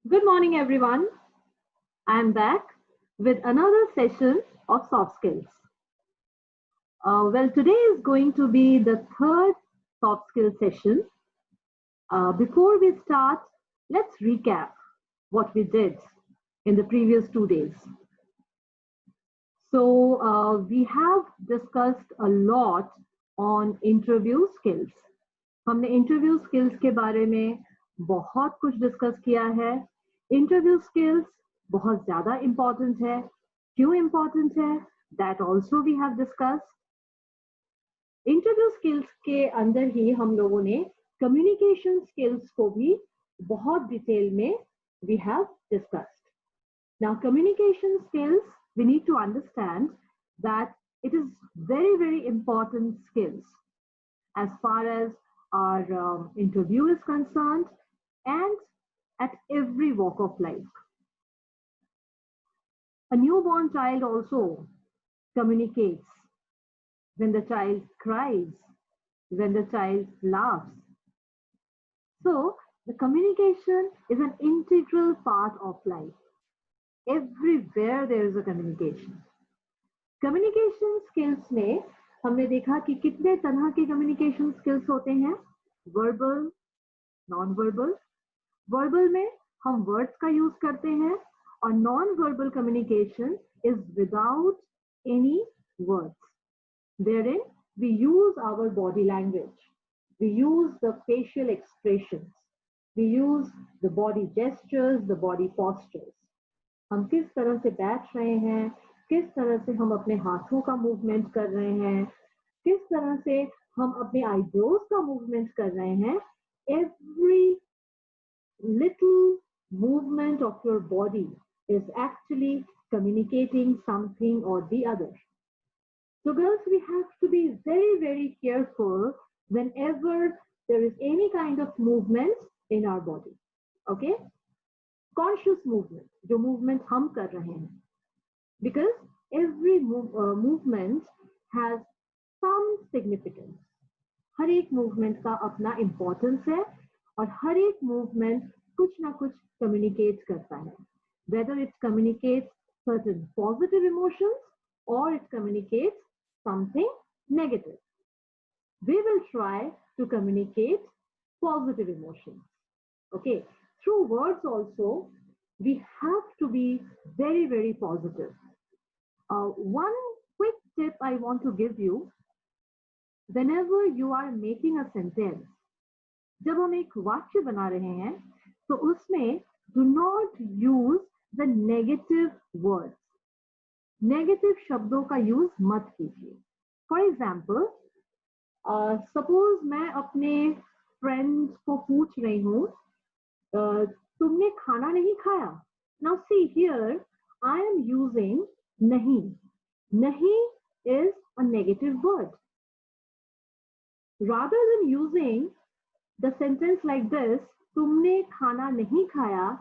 Good morning, everyone. I'm back with another session of soft skills. Today is going to be the third soft skill session. Before we start, let's recap what we did in the previous 2 days. We have discussed a lot on interview skills. हमने interview skills के बारे में बहुत कुछ discuss किया है. Interview skills बहुत ज्यादा इंपॉर्टेंट है. क्यों इंपॉर्टेंट है, that also we have discussed. Interview skills के अंदर ही हम लोगों ने कम्युनिकेशन स्किल्स को भी बहुत डिटेल में we have discussed. Now, communication skills, we need to understand that it is very, very important skills as far as our interview is concerned and at every walk of life. A newborn child also communicates when the child cries, when the child laughs. So, the communication is an integral part of life. Everywhere there is a communication. Communication skills में हमने देखा कि कितने तरह के communication skills होते हैं. Verbal, non verbal. Verbal में हम वर्ड्स का यूज करते हैं और non verbal communication is without any words. Therein we use our body language, we use the facial expressions, we use the body gestures, the body postures. हम किस तरह से बैठ रहे हैं, किस तरह से हम अपने हाथों का मूवमेंट कर रहे हैं, किस तरह से हम अपने आईब्रोज का मूवमेंट कर रहे हैं. Every little movement of your body is actually communicating something or the other. So girls, we have to be very, very careful whenever there is any kind of movement in our body. Okay? Conscious movement, जो movement हम कर रहे हैं. Because every movement has some significance. हर एक movement का अपना importance है और हर एक movement कुछ ना कुछ communicate करता है. Whether it communicates certain positive emotions or it communicates something negative. We will try to communicate positive emotions. Okay. Through words also, we have to be very, very positive. One quick tip I want to give you, whenever you are making a sentence, जब हम एक वाक्य बना रहे हैं, तो उसमें do not use the negative words. Negative शब्दों का यूज मत कीजिए. For example, suppose मैं अपने friends को पूछ रही हूँ, तुमने खाना नहीं खाया. Now see here, I am using नहीं. नहीं is a negative word. Rather than using the sentence like this, तुमने खाना नहीं खाया,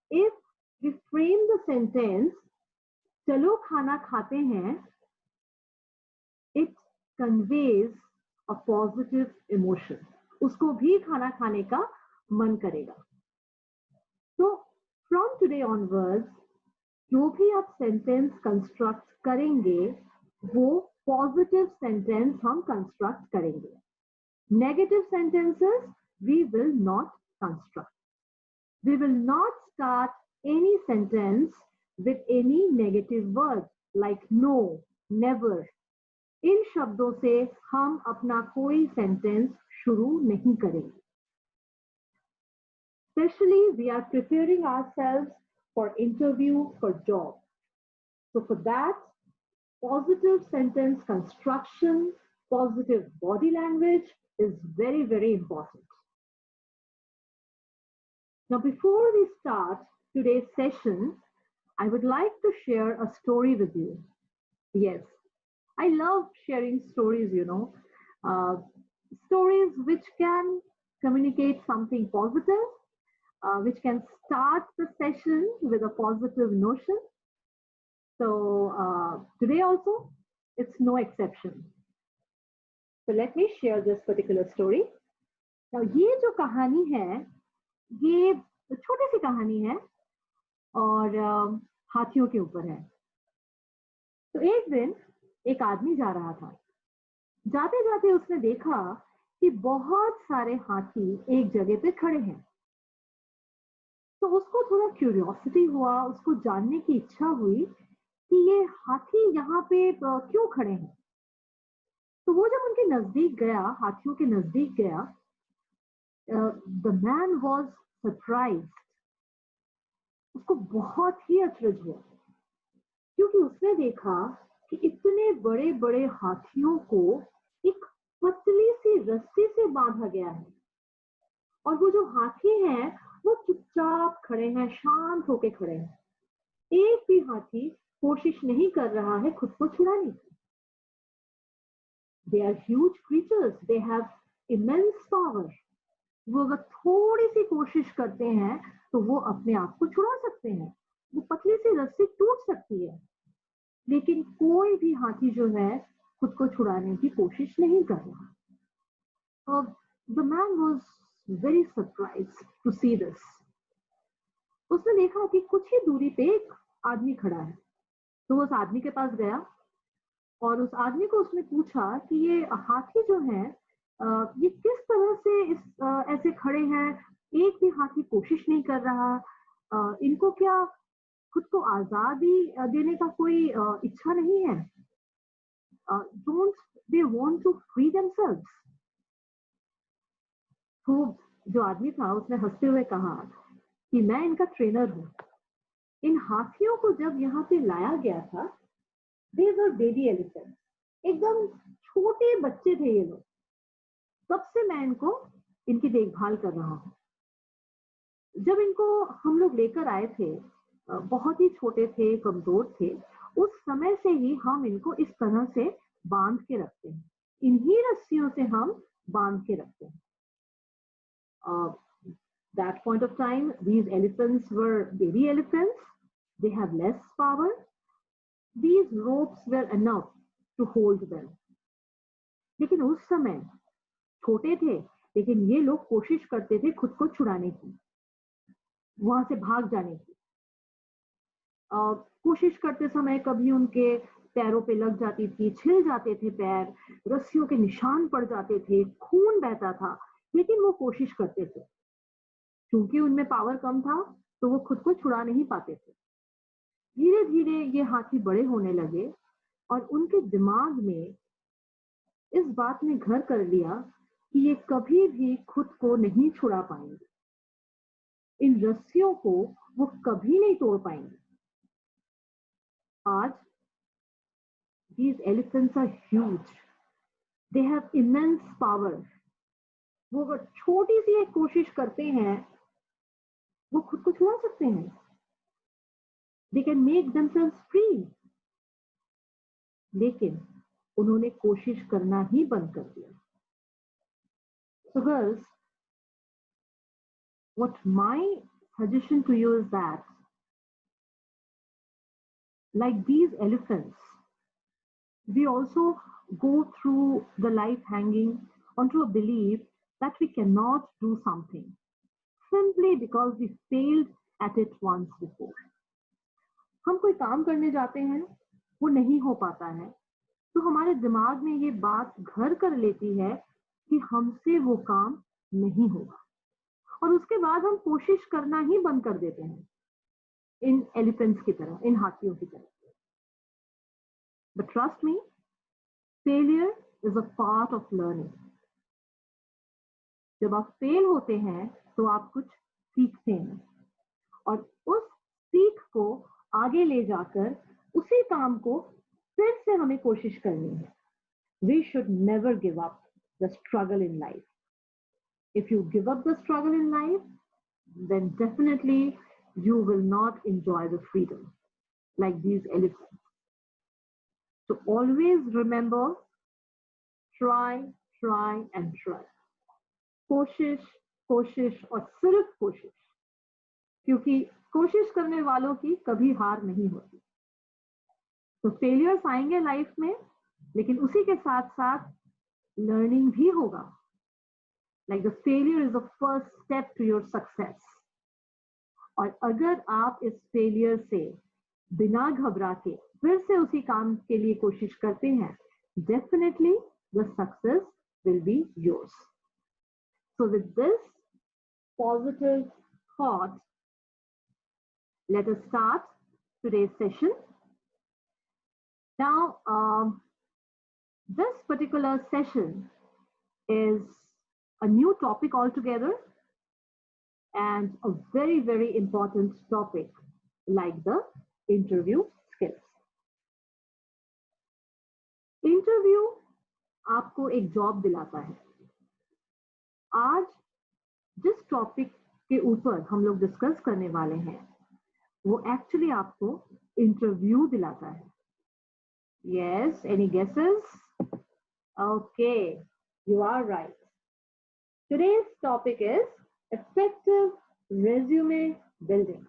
if we frame the sentence, चलो खाना खाते हैं, it conveys a positive emotion. उसको भी खाना खाने का मन करेगा. So from today onwards, जो भी आप सेंटेंस कंस्ट्रक्ट करेंगे, वो पॉजिटिव सेंटेंस हम कंस्ट्रक्ट करेंगे. Negative sentences we will not construct. We will not start any sentence with any negative word like no, never. इन शब्दों से हम अपना कोई सेंटेंस शुरू नहीं करेंगे. Especially we are preparing ourselves for interview, for job. So for that, positive sentence construction, positive body language is very, very important. Now, before we start today's session, I would like to share a story with you. Yes, I love sharing stories, stories which can communicate something positive, which can start the session with a positive notion. So today also, it's no exception. So let me share this particular story. Now, ये जो कहानी है, ये छोटी सी कहानी है, और हाथियों के ऊपर है। तो एक दिन एक आदमी जा रहा था। जाते जाते उसने देखा कि बहुत सारे हाथी एक जगह पे खड़े हैं। तो उसको थोड़ा क्यूरियोसिटी हुआ, उसको जानने की इच्छा हुई कि ये हाथी यहाँ पे क्यों खड़े हैं। तो वो जब उनके नजदीक गया, हाथियों के नजदीक गया, द मैन वॉज सरप्राइज। उसको बहुत ही अचरज हुआ, क्योंकि उसने देखा कि इतने बड़े बड़े हाथियों को एक पतली सी रस्सी से बांधा गया है, और वो जो हाथी हैं वो चुपचाप खड़े हैं, शांत होके खड़े हैं। एक भी हाथी कोशिश नहीं कर रहा है खुद को छुड़ाने की। They are huge creatures, they have immense power. वो अगर थोड़ी सी कोशिश करते हैं तो वो अपने आप को छुड़ा सकते हैं। वो पतली सी रस्सी टूट सकती है, लेकिन कोई भी हाथी जो है खुद को छुड़ाने की कोशिश नहीं कर रहा। The man was very surprise to see this. उसने देखा कि कुछ ही दूरी पे एक आदमी खड़ा है। तो वो उस आदमी के पास गया और उस आदमी को उसने पूछा कि ये हाथी जो है ये किस तरह से ऐसे खड़े हैं, एक भी हाथी कोशिश नहीं कर रहा, इनको क्या खुद को आजादी देने का कोई इच्छा नहीं है? Don't they want to free themselves? तो जो आदमी था उसने हंसते हुए कहा कि मैं इनका ट्रेनर हूँ। इन हाथियों को जब यहाँ पे लाया गया था, दे वर बेबी एलिफेंट, एकदम छोटे बच्चे थे ये लोग। तब से मैं इनको इनकी देखभाल कर रहा हूँ। जब इनको हम लोग लेकर आए थे, बहुत ही छोटे थे, कमजोर थे, उस समय से ही हम इनको इस तरह से बांध के रखते हैं। इन्हीं रस्सियों से हम बांध के रखते हैं। That point of time, these elephants were baby elephants. They have less power. These ropes were enough to hold them. लेकिन उस समय छोटे थे, लेकिन ये लोग कोशिश करते थे खुद को छुड़ाने की, वहां से भाग जाने की। कोशिश करते समय कभी उनके पैरों पे लग जाती थी, छिल जाते थे पैर, रस्सियों के निशान पड़ जाते थे, खून बहता था, लेकिन वो कोशिश करते थे। क्योंकि उनमें पावर कम था तो वो खुद को छुड़ा नहीं पाते थे। धीरे धीरे ये हाथी बड़े होने लगे और उनके दिमाग में इस बात ने घर कर लिया कि ये कभी भी खुद को नहीं छुड़ा पाएंगे, इन रस्सियों को वो कभी नहीं तोड़ पाएंगे। आज these elephants are huge, they have immense power. वो अगर छोटी सी एक कोशिश करते हैं वो खुद को छुड़ा सकते हैं। They can make themselves free. लेकिन उन्होंने कोशिश करना ही बंद कर दिया। So girls, what my suggestion to you is that, like these elephants, we also go through the life hanging onto a belief that we cannot do something simply because we failed at it once before. हम कोई काम करने जाते हैं, वो नहीं हो पाता है, तो हमारे दिमाग में ये बात घर कर लेती है कि हमसे वो काम नहीं होगा, और उसके बाद हम कोशिश करना ही बंद कर देते हैं, इन एलिफेंट्स की तरह, इन हाथियों की तरह। But trust me, failure is a part of learning. जब आप फेल होते हैं तो आप कुछ सीखते हैं, और उस सीख को आगे ले जाकर उसी काम को फिर से हमें कोशिश करनी है। We should never give up the struggle in life. If you give up the struggle in life, then definitely you will not enjoy the freedom like these elephants. So always remember, try, try and try. कोशिश, कोशिश और सिर्फ कोशिश, क्योंकि कोशिश करने वालों की कभी हार नहीं होती। तो फेलियर्स आएंगे लाइफ में, लेकिन उसी के साथ साथ लर्निंग भी होगा। Like the failure is the first step to your success. और अगर आप इस फेलियर से बिना घबरा के फिर से उसी काम के लिए कोशिश करते हैं, definitely the success will be yours. So with this positive thought, let us start today's session. Now, this particular session is a new topic altogether and a very, very important topic like the interview skills. Interview आपको एक job दिलाता है. आज जिस topic के ऊपर हम लोग डिस्कस करने वाले हैं वो एक्चुअली आपको इंटरव्यू दिलाता है. Yes, any guesses? Okay, you are right. Today's topic is effective resume building.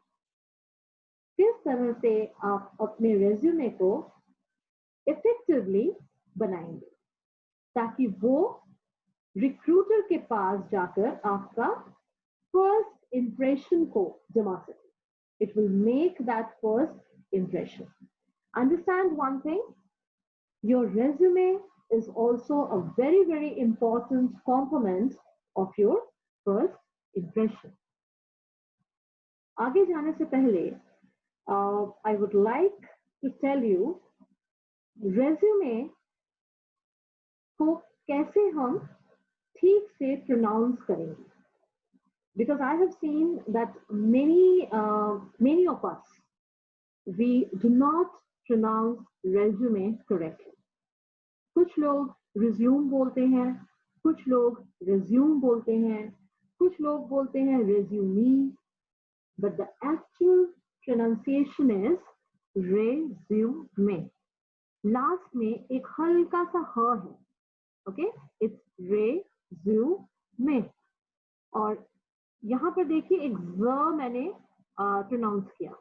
किस तरह से आप अपने रेज्यूमे को इफेक्टिवली बनाएंगे ताकि वो रिक्रूटर के पास जाकर आपका फर्स्ट इंप्रेशन को जमा सके. It will make that first impression. Understand one thing, your resume is also a very, very important component of your first impression. आगे जाने से पहले I would like to tell you resume को कैसे हम ठीक से pronounce करेंगे. Because I have seen that many of us, we do not pronounce resume correctly. कुछ लोग resume बोलते हैं, कुछ लोग resume बोलते हैं, कुछ लोग बोलते हैं resume, but the actual pronunciation is resume. Last में एक हल्का सा ह है, okay? It's resume. और यहाँ पर देखिए एक ज मैंने प्रोनाउंस किया,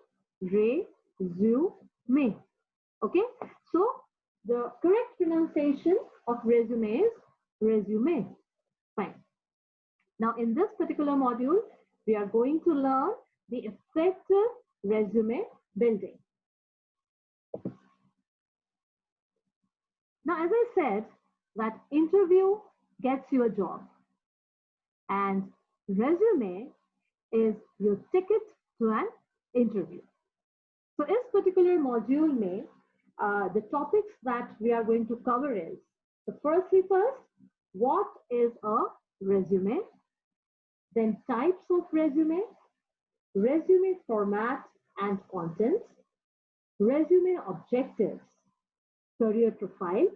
resume. Okay, so the correct pronunciation of resume is resume. Fine. Now in this particular module, we are going to learn the effective resume building. Now, as I said, that interview gets you a job and resume is your ticket to an interview. So in this particular module में the topics that we are going to cover is, the first, what is a resume, then types of resume format and content, resume objectives, career profile,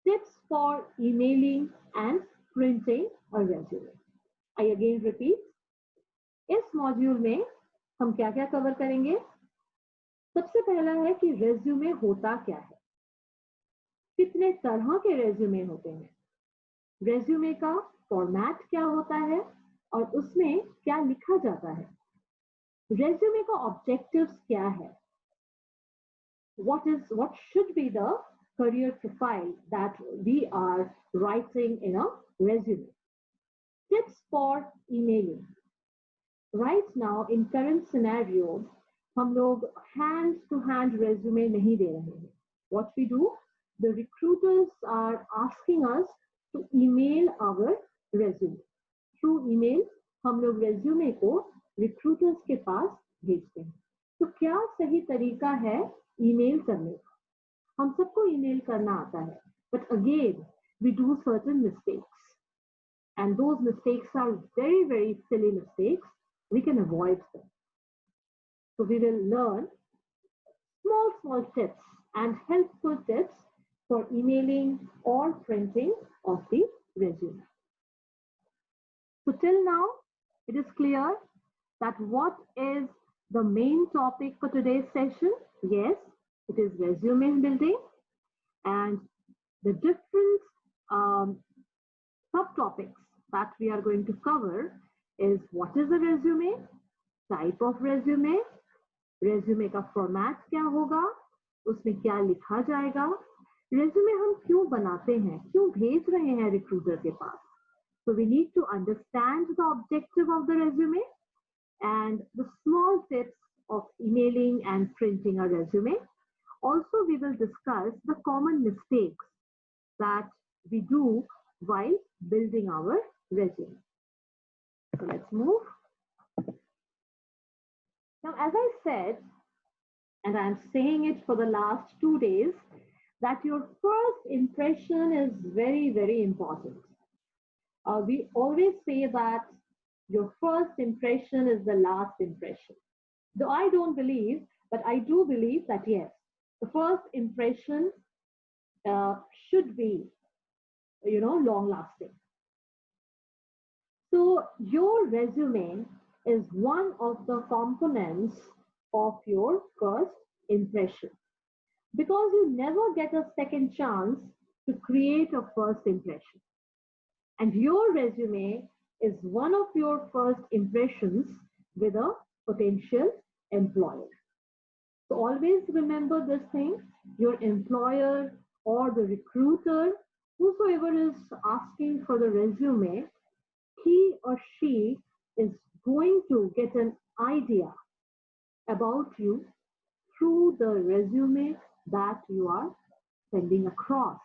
tips for emailing and printing a resume. I again repeat, इस module में हम क्या क्या cover करेंगे. सबसे पहला है कि रेज्यूमे होता क्या है, कितने तरह के रेज्यूमे होते हैं, रेज्यूमे का फॉर्मेट क्या होता है और उसमें क्या लिखा जाता है, रेज्यूमे का ऑब्जेक्टिव्स क्या है, what should be the career profile that we are writing in a resume, tips for emailing. Right now in current scenario हम लोग hand to hand resume नहीं दे रहे हैं. What we do, the recruiters are asking us to email our resume. Through email हम लोग resume को recruiters के पास भेजते हैं. तो क्या सही तरीका है email करने का? हम सबको email करना आता है, but again we do certain mistakes, and those mistakes are very, very silly mistakes. We can avoid them. So we will learn small tips and helpful tips for emailing or printing of the resume. So till now, it is clear that what is the main topic for today's session? Yes, it is resume building, and the different subtopics that we are going to cover is what is a resume, type of resume, resume का format क्या होगा, उसमें क्या लिखा जाएगा, resume हम क्यों बनाते हैं, क्यों भेज रहे हैं रिक्रूटर के पास. So we need to understand the objective of the resume and the small tips of emailing and printing a resume. Also, we will discuss the common mistakes that we do while building our resume. So let's move. Now, as I said, and I'm saying it for the last 2 days, that your first impression is very, very important. We always say that your first impression is the last impression. Though I don't believe, but I do believe that yes, the first impression should be, long lasting. So your resume is one of the components of your first impression, because you never get a second chance to create a first impression. And your resume is one of your first impressions with a potential employer. So always remember this thing: your employer or the recruiter, whosoever is asking for the resume, he or she is going to get an idea about you through the resume that you are sending across.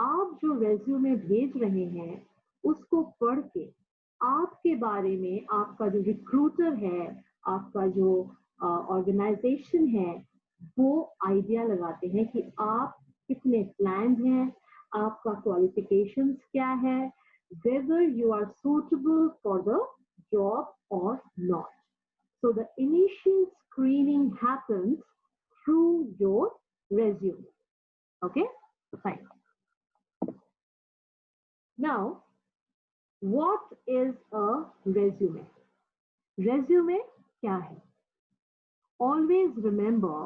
आप जो resume भेज रहे हैं उसको पढ़ के आपके बारे में आपका जो रिक्रूटर है, आपका जो ऑर्गेनाइजेशन है, वो आइडिया लगाते हैं कि आप कितने प्लान हैं, आपका क्वालिफिकेशंस क्या है, whether you are suitable for the job or not. So the initial screening happens through your resume. Okay, fine. Now, what is a resume? Resume क्या है? Always remember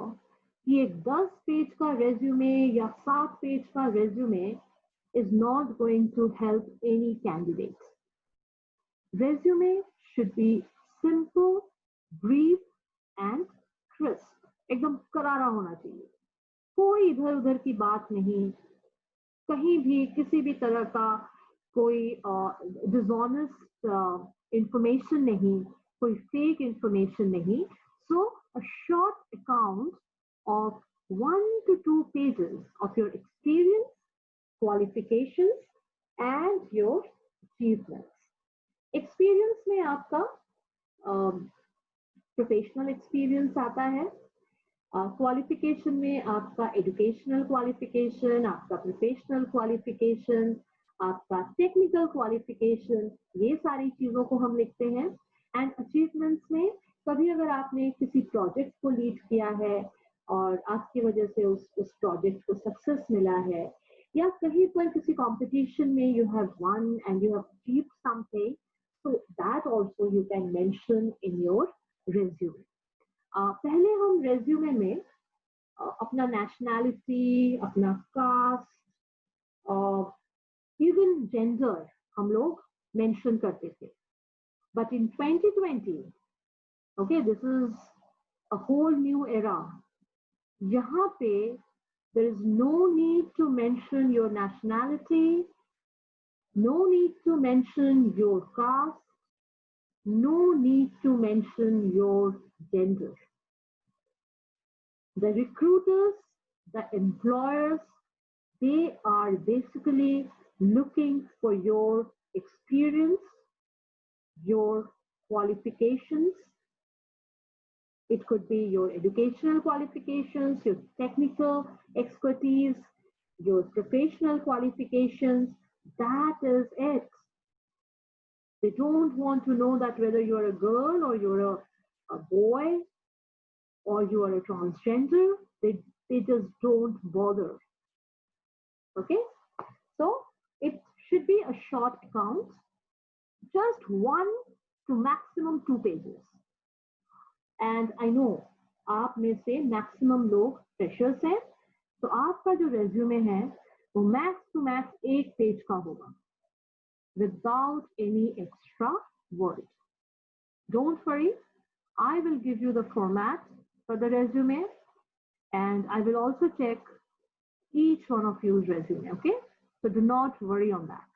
कि एक 10 पेज का resume या 7 पेज का resume is not going to help any candidate. Resume should be simple, brief and crisp. एकदम करारा होना चाहिए, कोई इधर उधर की बात नहीं, कहीं भी किसी भी तरह का कोई डिसऑनेस्ट इंफॉर्मेशन नहीं, कोई फेक इंफॉर्मेशन नहीं. So a short account of 1 to 2 pages of your experience, qualifications and your achievements. Experience में आपका प्रोफेशनल एक्सपीरियंस आता है, क्वालिफिकेशन में आपका एजुकेशनल क्वालिफिकेशन, आपका प्रोफेशनल क्वालिफिकेशन, आपका टेक्निकल क्वालिफिकेशन, ये सारी चीजों को हम लिखते हैं. एंड अचीवमेंट्स में कभी अगर आपने किसी प्रोजेक्ट को लीड किया है और आपकी वजह से उस प्रोजेक्ट को सक्सेस मिला है, या कहीं पर किसी कंपटीशन में you have one and you have achieved something, so that also you can mention in your resume. पहले हम resume में अपना nationality, अपना caste, even gender हम लोग mention करते थे. But in 2020, okay, this is a whole new era. यहाँ पे there is no need to mention your nationality, no need to mention your caste, no need to mention your gender. The recruiters, the employers, they are basically looking for your experience, your qualifications. It could be your educational qualifications, your technical expertise, your professional qualifications. That is it. They don't want to know that whether you're a girl or you're a boy or you are a transgender. They just don't bother. Okay? So it should be a short account, just 1 to maximum 2 pages. And I know आप में से maximum लोग freshers हैं, तो आपका जो resume है वो मैक्स टू मैक्स 1 पेज का होगा, without any extra word. Don't worry, I will give you the format for the resume and I will also check each one of you's resume, okay? So do not worry on that.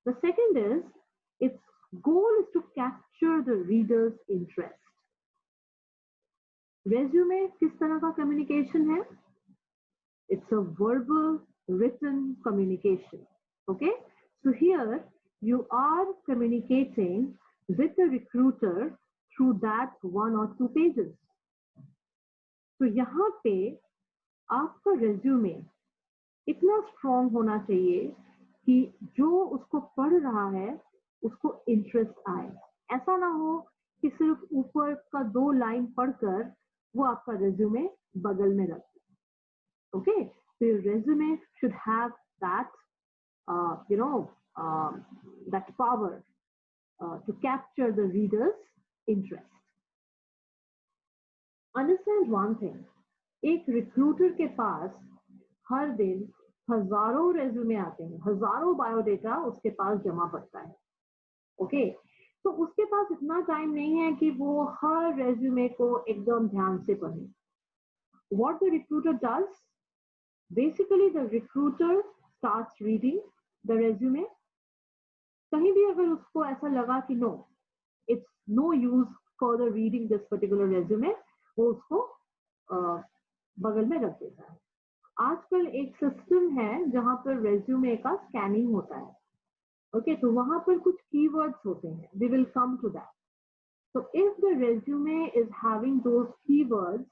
The second is, it's Goal is to capture the reader's interest. Resume किस तरह का communication है? It's a verbal, written communication. Okay, so here you are communicating with the recruiter through that 1 or 2 pages. तो यहाँ पे आपका resume इतना strong होना चाहिए कि जो उसको पढ़ रहा है उसको interest आए. ऐसा ना हो कि सिर्फ ऊपर का 2 लाइन पढ़कर वो आपका resume बगल में रख दे. Okay, so your resume should have that, that power to capture the reader's interest. Understand one thing, एक recruiter के पास हर दिन हजारों resume आते हैं, हजारों biodata उसके पास जमा पड़ता है. Okay, तो उसके पास इतना टाइम नहीं है कि वो हर resume को एकदम ध्यान से पढ़े. What the recruiter does? Basically, the recruiter starts reading the resume. कहीं भी अगर उसको ऐसा लगा कि no, it's no use further reading this particular resume, वो उसको बगल में रख देता है. आजकल एक सिस्टम है जहां पर resume का स्कैनिंग होता है. Okay, तो वहां पर कुछ keywords होते हैं. We will come to that. So if the resume is having those keywords,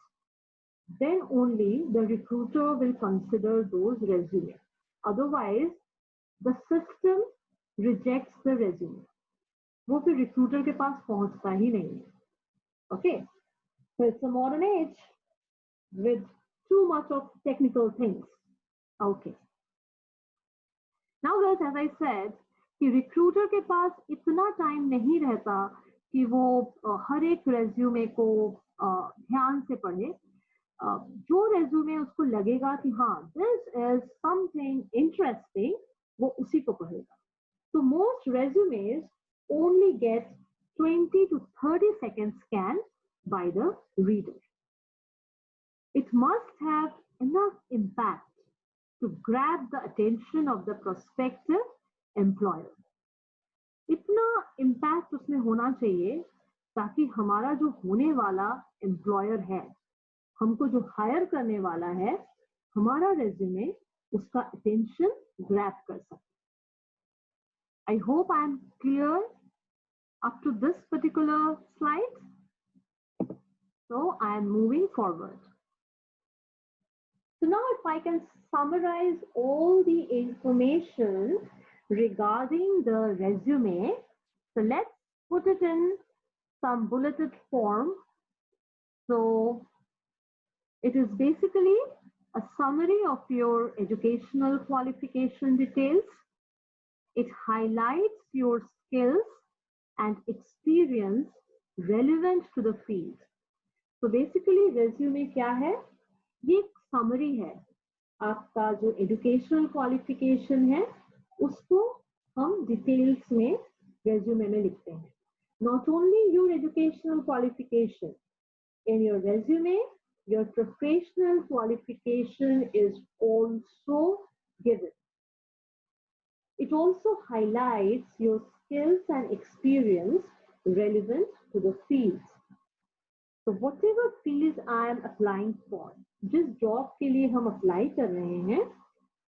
then only the recruiter will consider those resume. Otherwise, the system rejects the resume. वो फिर recruiter के पास पहुंचता ही नहीं है. Okay, so it's a modern age with too much of technical things. Okay. Now guys, as I said, कि recruiter के पास इतना time नहीं रहता कि वो हर एक resume को ध्यान से पढ़े. जो रेज्यूमे उसको लगेगा कि हाँ दिस इज समथिंग इंटरेस्टिंग वो उसी को पढ़ेगा. तो most resumes only get 20 to 30 seconds scan by the reader. It must have enough impact to grab the attention of the prospective employer. इतना impact उसमें होना चाहिए ताकि हमारा जो होने वाला employer है, हमको जो हायर करने वाला है, हमारा रेज्यूमे उसका अटेंशन ग्रैब कर सके. I hope I am clear up to this particular slide. So I am moving forward. So now if I can summarize all the information regarding the resume, so let's put it in some bulleted form. So it is basically a summary of your educational qualification details. It highlights your skills and experience relevant to the field. So basically resume क्या है? ये एक summary है. आपका जो educational qualification है, उसको हम details में resume में लिखते हैं. Not only your educational qualification, in your resume, your professional qualification is also given. It also highlights your skills and experience relevant to the fields. So whatever field I am applying for, जिस job के लिए हम apply कर रहे हैं,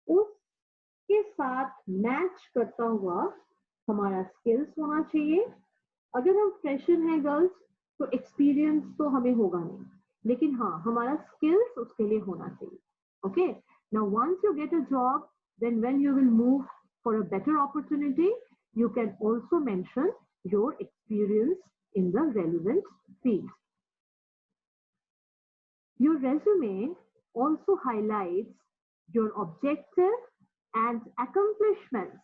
उसके साथ match करता हुआ हमारा skills होना चाहिए. अगर हम fresher हैं girls, तो experience तो हमें होगा नहीं. लेकिन हाँ हमारा skills उसके लिए होना चाहिए. Okay, now once you get a job, then when you will move for a better opportunity, you can also mention your experience in the relevant field. Your resume also highlights your objective and accomplishments.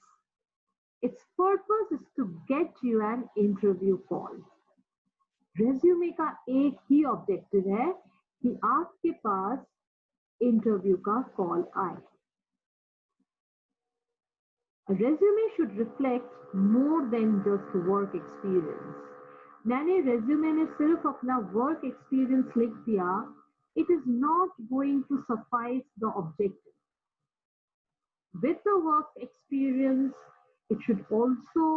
Its purpose is to get you an interview call. Resume का एक ही objective है कि आपके पास interview का call आए. Resume should reflect more than just work experience. मैंने रेज्यूमे में सिर्फ अपना वर्क एक्सपीरियंस लिख दिया, it is not going to suffice the objective. With the work experience, it should also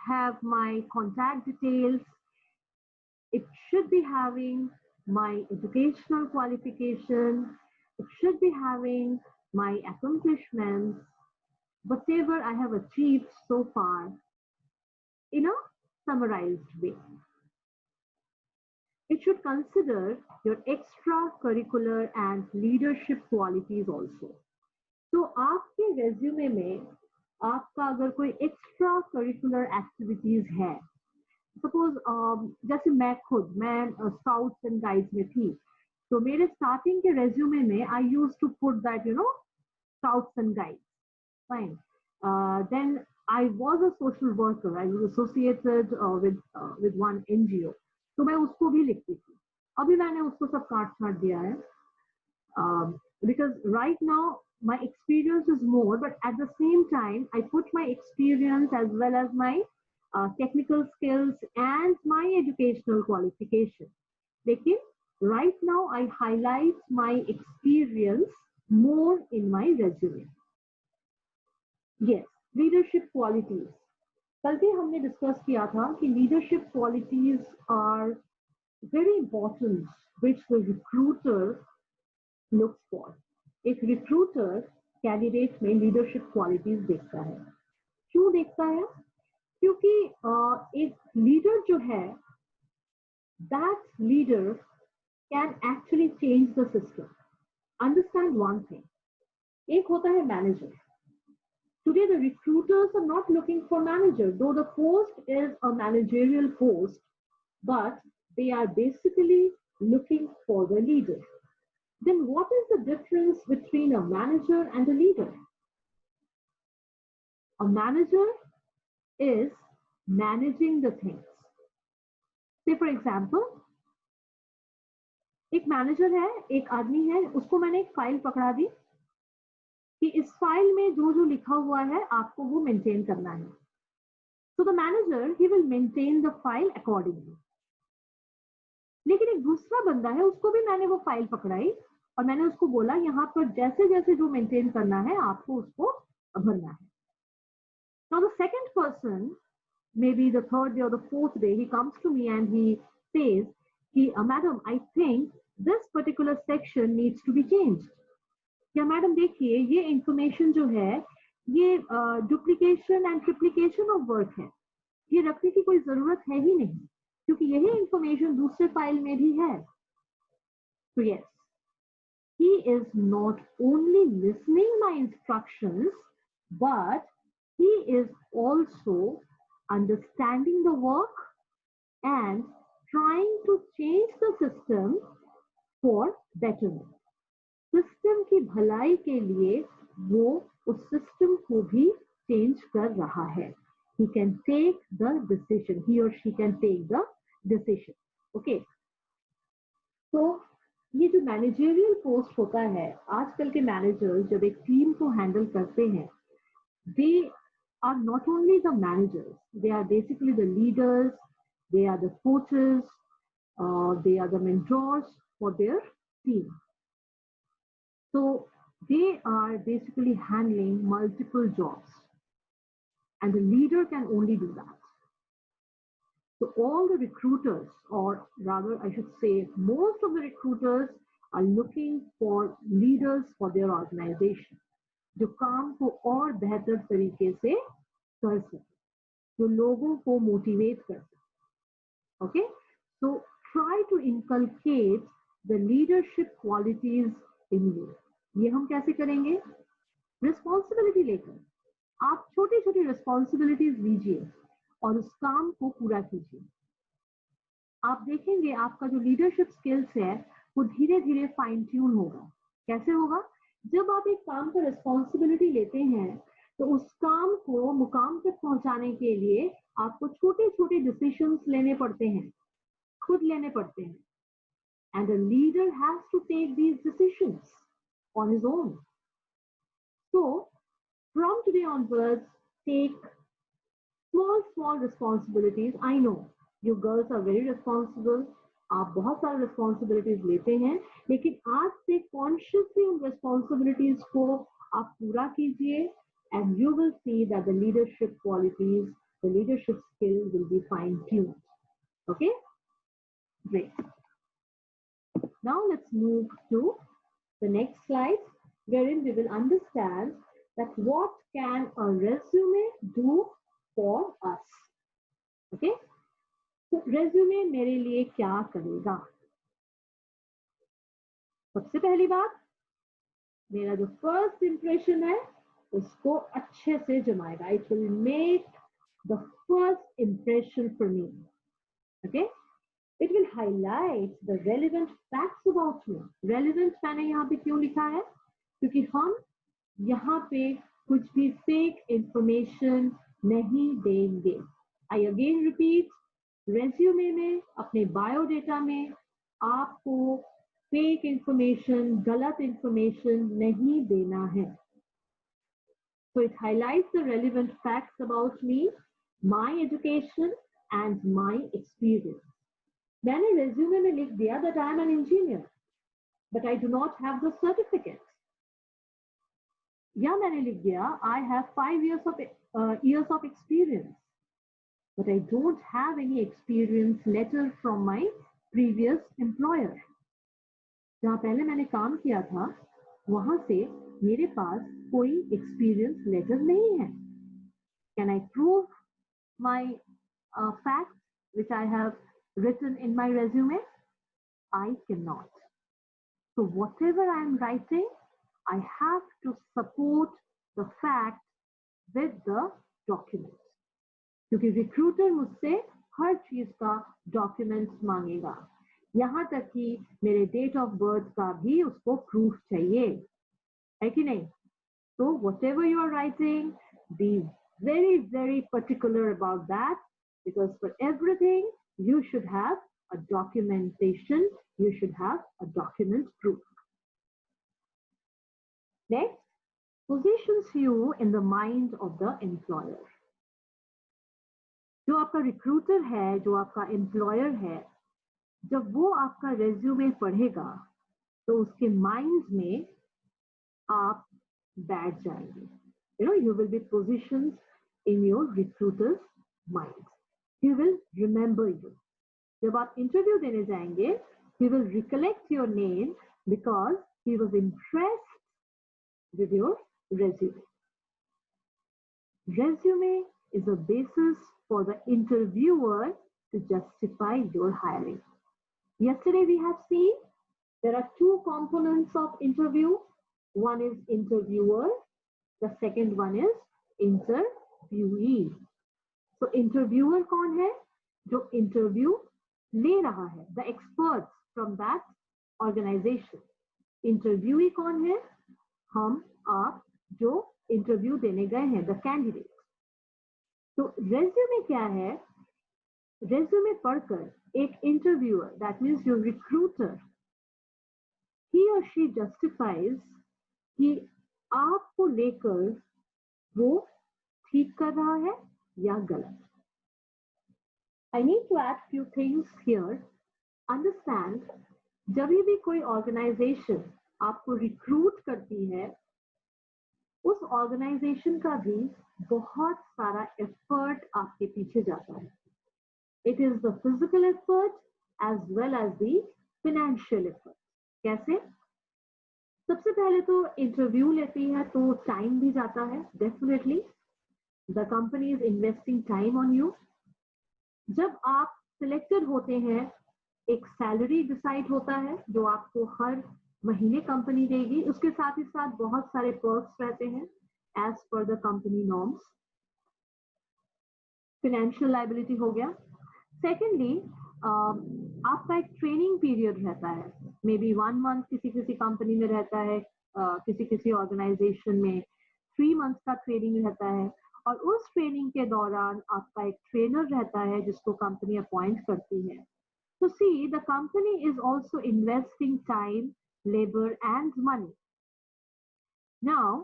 have my contact details. It should be having my educational qualification. It should be having my accomplishments, whatever I have achieved so far in a summarized way. It should consider your extracurricular and leadership qualities also. तो आपके resume में आपका अगर कोई extra curricular activities है, suppose जैसे मैं scouts and guides में थी, तो मेरे स्टार्टिंग के रेज्यूमे में I use to put that scouts and guides, fine. Then I was a social worker. I was associated with one NGO. तो मैं उसको भी लिखती थी. अभी मैंने उसको सब काट छाट दिया है, because right now my experience is more, but at the same time I put my experience as well as my technical skills and my educational qualification. लेकिन right now I highlight my experience more in my resume. Yes, leadership qualities. कल भी हमने discuss किया था कि leadership qualities are very important which the recruiter looks for. एक recruiter candidate में leadership qualities देखता है. क्यों देखता है? क्योंकि एक लीडर जो है, that leader can actually change the system. Understand one thing. एक होता है manager. Today the recruiters are not looking for manager, though the post is a managerial post, but they are basically looking for the leader. Then what is the difference between a manager and a leader? A manager is managing the things. Say for example, एक manager है, एक आदमी है, उसको मैंने एक file पकड़ा दी कि इस फाइल में जो जो लिखा हुआ है आपको वो मेंटेन करना है. So the manager, he will maintain the file accordingly. लेकिन एक दूसरा बंदा है, उसको भी मैंने वो फाइल पकड़ाई और मैंने उसको बोला यहाँ पर जैसे जैसे जो मेंटेन करना है आपको उसको भरना है. Now the second person, maybe the third day or the fourth day, he comes to me and he says, Madam, I think this particular section needs to be changed. या मैडम देखिए ये information जो है ये duplication and ट्रिप्लीकेशन of work है, ये रखने की कोई जरूरत है ही नहीं क्योंकि यही इंफॉर्मेशन दूसरे फाइल में भी है. तो yes, he is not only listening my instructions, but he is also understanding the work and trying to change the system for betterment. System की भलाई के लिए वो उस सिस्टम को भी चेंज कर रहा है. He can take the decision. He or she can take the decision. Okay. तो ये जो मैनेजरियल पोस्ट होता है, आजकल के मैनेजर जब एक टीम को हैंडल करते हैं, they are not only the managers, they are basically the leaders, they are the coaches, they are the mentors for their team. So they are basically handling multiple jobs and the leader can only do that. So all the recruiters, or rather I should say most of the recruiters are looking for leaders for their organization, जो काम को और बेहतर तरीके से कर सके, जो लोगों को मोटिवेट कर सके. Okay, so try to inculcate the leadership qualities in you. ये हम कैसे करेंगे? रिस्पॉन्सिबिलिटी लेकर आप छोटी छोटी रिस्पॉन्सिबिलिटीज लीजिए और उस काम को पूरा कीजिए. आप देखेंगे आपका जो लीडरशिप स्किल्स है वो धीरे धीरे फाइन ट्यून होगा. कैसे होगा? जब आप एक काम का रिस्पॉन्सिबिलिटी लेते हैं तो उस काम को मुकाम तक पहुंचाने के लिए आपको छोटे छोटे डिसीजंस लेने पड़ते हैं, खुद लेने पड़ते हैं. And a leader has to take these decisions on his own. So from today onwards, take small responsibilities. I know you girls are very responsible. आप बहुत सारे responsibilities लेते हैं, लेकिन आज से consciously उन responsibilities को आप पूरा कीजिए and you will see that the leadership qualities the leadership skill will be fine-tuned. Okay, great. Now let's move to the next slide, wherein we will understand that what can a resume do for us. Okay, so resume मेरे लिए क्या करेगा? सबसे पहली बात, मेरा जो first impression है उसको अच्छे से जमाएगा. It will make the first impression for me. Okay, it will highlight the relevant facts about me. Relevant मैंने यहाँ पे क्यों लिखा है? क्योंकि हम यहाँ पे कुछ भी फेक इंफॉर्मेशन नहीं देंगे. I again repeat, रेज्यूमे में, अपने बायोडेटा में आपको फेक इंफॉर्मेशन, गलत इंफॉर्मेशन नहीं देना है. So it highlights the relevant facts about me, my education and my experience. मैंने रेज्यूमे में लिख दिया that I am an engineer, but I do not have the certificate. या मैंने लिख दिया I have 5 years of experience, but I don't have any experience letter from my previous employer. जहाँ पहले मैंने काम किया था वहां से मेरे पास कोई एक्सपीरियंस लेटर नहीं है. Can I prove my facts which I have written in my resume? I cannot. So whatever I am writing, I have to support the fact with the documents. क्योंकि रिक्रूटर मुझसे हर चीज का documents मांगेगा, यहाँ तक कि मेरे डेट ऑफ बर्थ का भी उसको प्रूफ चाहिए, है कि नहीं? So whatever you are writing, be very, very particular about that, because for everything you should have a documentation, you should have a document proof. Next, positions you in the mind of the employer. जो आपका recruiter है, जो आपका employer है, जब वो आपका resume पढ़ेगा तो उसके माइंड में आप बैठ जाएंगे. You will be positioned in your recruiter's mind. He will remember you. जब आप इंटरव्यू देने जाएंगे, he will recollect your name because he was impressed with your resume. Resume is a basis for the interviewer to justify your hiring. Yesterday we have seen there are two components of interview. One is interviewer, the second one is interviewee. So interviewer कौन है? जो interview ले रहा है, the experts from that organization. Interviewee कौन है? हम, आप जो इंटरव्यू देने गए हैं, the candidate. तो रेज्यूमे क्या है? रेज्यूमे पढ़कर एक interviewer, that means your recruiter, he or she justifies कि आपको लेकर वो ठीक कर रहा है या गलत. I need to add few things here. Understand, जब भी कोई ऑर्गेनाइजेशन आपको रिक्रूट करती है, उस ऑर्गेनाइजेशन का भी बहुत सारा एफर्ट आपके पीछे जाता है. It is the physical effort as well as the financial effort. कैसे? सबसे पहले तो इंटरव्यू लेती है तो टाइम भी जाता है. Definitely the company is investing time on you. जब आप सिलेक्टेड होते हैं, एक सैलरी डिसाइड होता है जो आपको हर महीने कंपनी देगी. उसके साथ ही साथ बहुत सारे पर्क्स रहते हैं as per the company norms. Financial liability हो गया. सेकेंडली आपका एक ट्रेनिंग पीरियड रहता है, मे बी 1 month किसी किसी कंपनी में रहता है, किसी किसी ऑर्गेनाइजेशन में 3 months का ट्रेनिंग रहता है. और उस ट्रेनिंग के दौरान आपका एक ट्रेनर रहता है जिसको कंपनी अपॉइंट करती है. तो see, the company is also investing time, labour and money. Now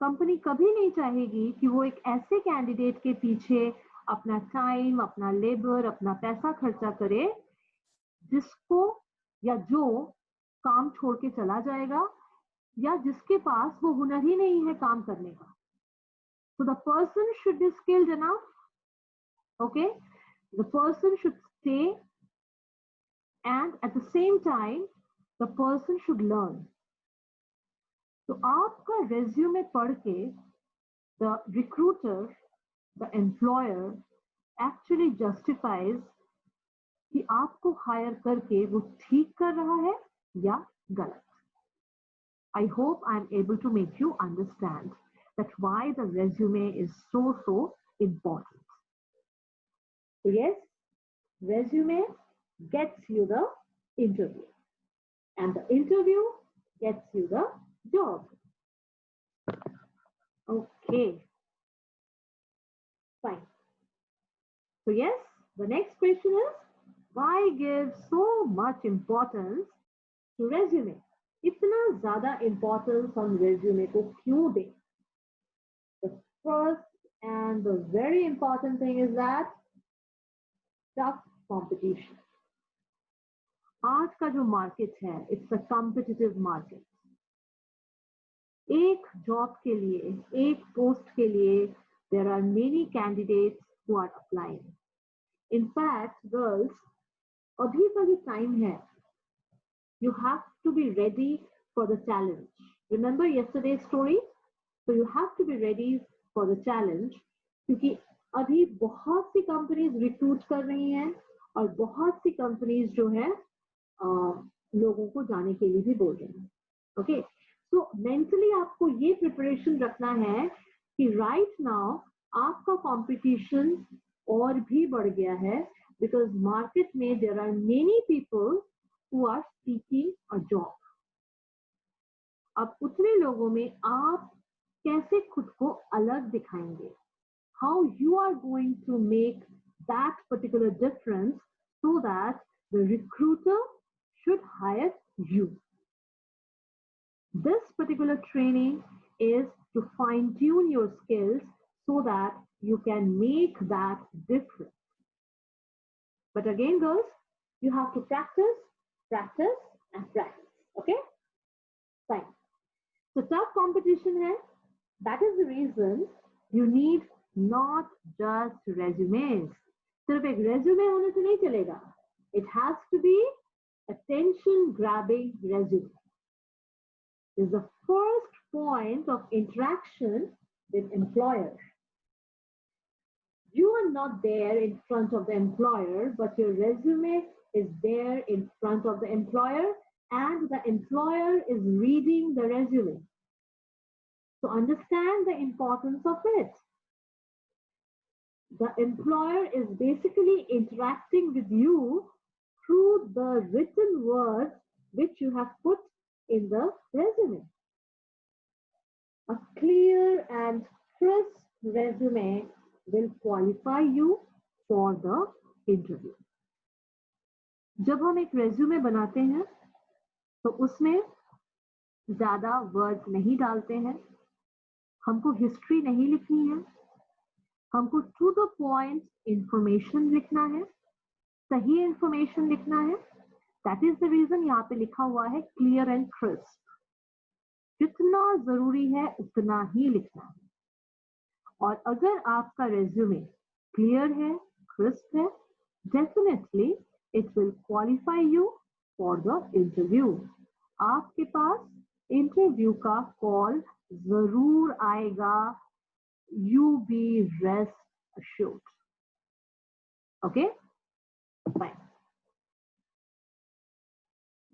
company कभी नहीं चाहेगी कि वो एक ऐसे कैंडिडेट के पीछे अपना टाइम, अपना लेबर, अपना पैसा खर्चा करे जिसको या जो काम छोड़ के चला जाएगा या जिसके पास वो हुनर ही नहीं है काम करने का. So the person should be skilled enough, Okay, the person should stay, and at the same time the person should learn. तो आपका resume पढ़ के the recruiter, the employer actually justifies कि आपको हायर करके वो ठीक कर रहा है या गलत. I hope I'm able to make you understand that why the resume is so important. So yes, resume gets you the interview, and the interview gets you the job. Okay, fine. So yes, the next question is, why give so much importance to resume? इतना ज्यादा importance on resume को क्यों दें? The first and the very important thing is that tough competition. आज का जो market है, it's a competitive market. एक जॉब के लिए, एक पोस्ट के लिए there are many candidates who are applying. In fact, girls, अभी का भी टाइम है. You have to be ready for the challenge. Remember yesterday's story? So you have to be ready for the challenge, क्योंकि अभी बहुत सी companies recruit कर रही हैं और बहुत सी कंपनीज जो है लोगों को जाने के लिए भी बोल रही हैं. ओके, सो मेंटली आपको ये प्रिपरेशन रखना है कि राइट नाउ आपका कंपटीशन और भी बढ़ गया है, बिकॉज मार्केट में there are many people who are seeking a job. अब उतने लोगों में आप कैसे खुद को अलग दिखाएंगे? How you are going to make that particular difference so that the recruiter should hire you. This particular training is to fine-tune your skills so that you can make that difference. But again, girls, you have to practice, practice, and practice. Okay? Fine. So tough competition hai. That is the reason you need not just resumes. सिर्फ एक resume होने से नहीं चलेगा. It has to be attention-grabbing resume. Is the first point of interaction with employer. You are not there in front of the employer, but your resume is there in front of the employer, and the employer is reading the resume. So understand the importance of it. The employer is basically interacting with you through the written words which you have put in the resume. A clear and crisp resume will qualify you for the interview. जब हम एक resume बनाते हैं तो उसमें ज्यादा words नहीं डालते हैं. हमको हिस्ट्री नहीं लिखनी है. हमको टू द पॉइंट इंफॉर्मेशन लिखना है, सही इंफॉर्मेशन लिखना है. दैट इज द रीजन यहाँ पे लिखा हुआ है क्लियर एंड क्रिस्प. जितना जरूरी है उतना ही लिखना है. और अगर आपका रेज्यूमे क्लियर है, क्रिस्प है, definitely it will qualify you for the interview. आपके पास इंटरव्यू का कॉल जरूर आएगा. You be rest assured. Okay? Fine.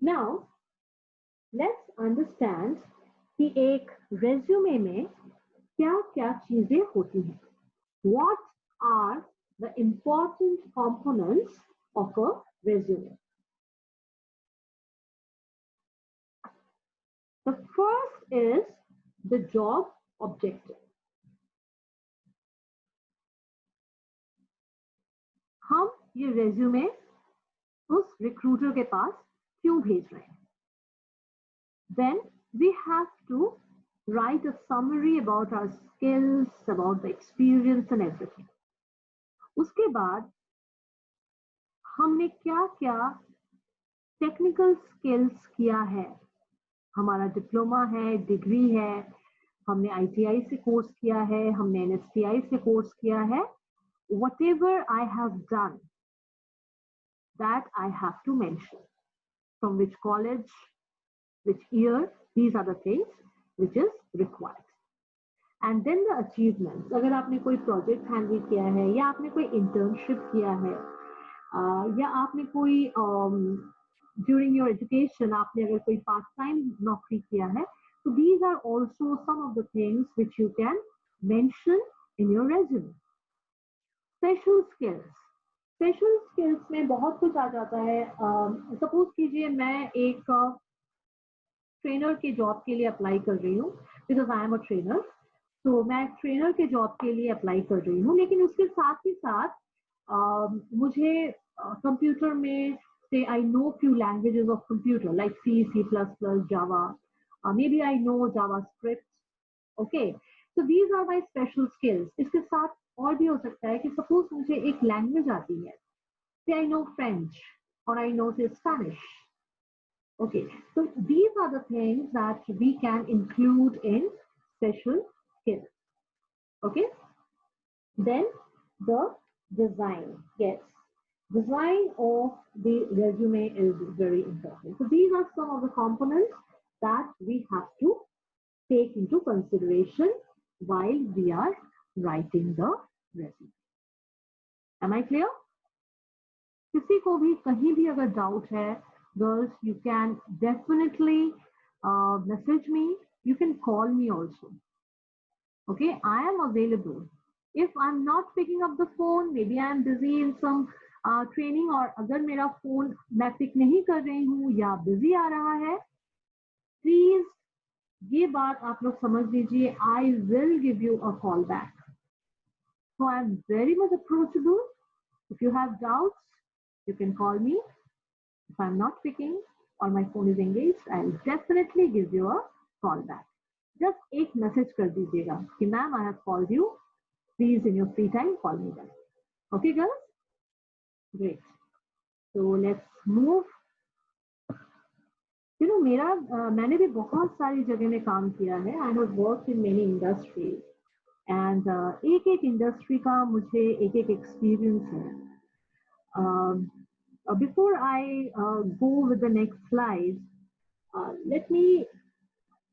Now, let's understand कि एक resume में क्या-क्या चीजें होती हैं. What are the important components of a resume? The first is the job objective. हम ये रेज्यूमे उस रिक्रूटर के पास क्यों भेज रहे हैं? Then we have to write a summary about our skills, about the experience and everything. उसके बाद हमने क्या-क्या टेक्निकल स्किल्स किया है. हमारा डिप्लोमा है, डिग्री है, हमने ITI से कोर्स किया है, हमने NSTI से कोर्स किया है. whatever I have done, that I have to mention. From which college, which year, these are the things which is required. And then the achievements. अगर आपने कोई project handle किया है, या आपने कोई internship किया है, या आपने कोई during your education आपने अगर कोई part time नौकरी किया है, so these are also some of the things which you can mention in your resume. Special skills. Special skills में बहुत कुछ आ जाता है. Suppose कीजिए मैं एक ट्रेनर के जॉब के लिए अप्लाई कर रही हूँ, because I am a trainer. तो मैं ट्रेनर के जॉब के लिए अप्लाई कर रही हूँ, लेकिन उसके साथ ही साथ मुझे कंप्यूटर में से I know few languages of computer like C, C plus plus, Java, maybe I know JavaScript. Okay, so these are my special skills. इसके साथ और भी हो सकता है कि सपोज मुझे एक लैंग्वेज आती है, से आई नो फ्रेंच और आई नो से Spanish. Okay, so these are the things that we can include in special skills. Okay, then the design. Yes, design of the resume is very important. So these are some of the components that we have to take into consideration while we are writing the resume. Am I clear? किसी को भी कहीं भी अगर doubt है, girls, you can definitely message me. You can call me also. Okay, I am available. If I'm not picking up the phone, maybe I am busy in some training, और अगर मेरा phone मैं pick नहीं कर रही हूँ या busy आ रहा है, please ये बात आप लोग समझ लीजिए, I will give you a call back. So I am very much approachable. If you have doubts, you can call me. If I'm not picking or my phone is engaged, I'll definitely give you a call back. Just एक message कर दीजिएगा कि ma'am, I have called you. Please, in your free time, call me back. Okay, girls? Great. So let's move. You know, मैंने भी बहुत सारी जगह में काम किया है. I have worked in many industries. And एक industry का मुझे एक experience है. Before I go with the next slide, let me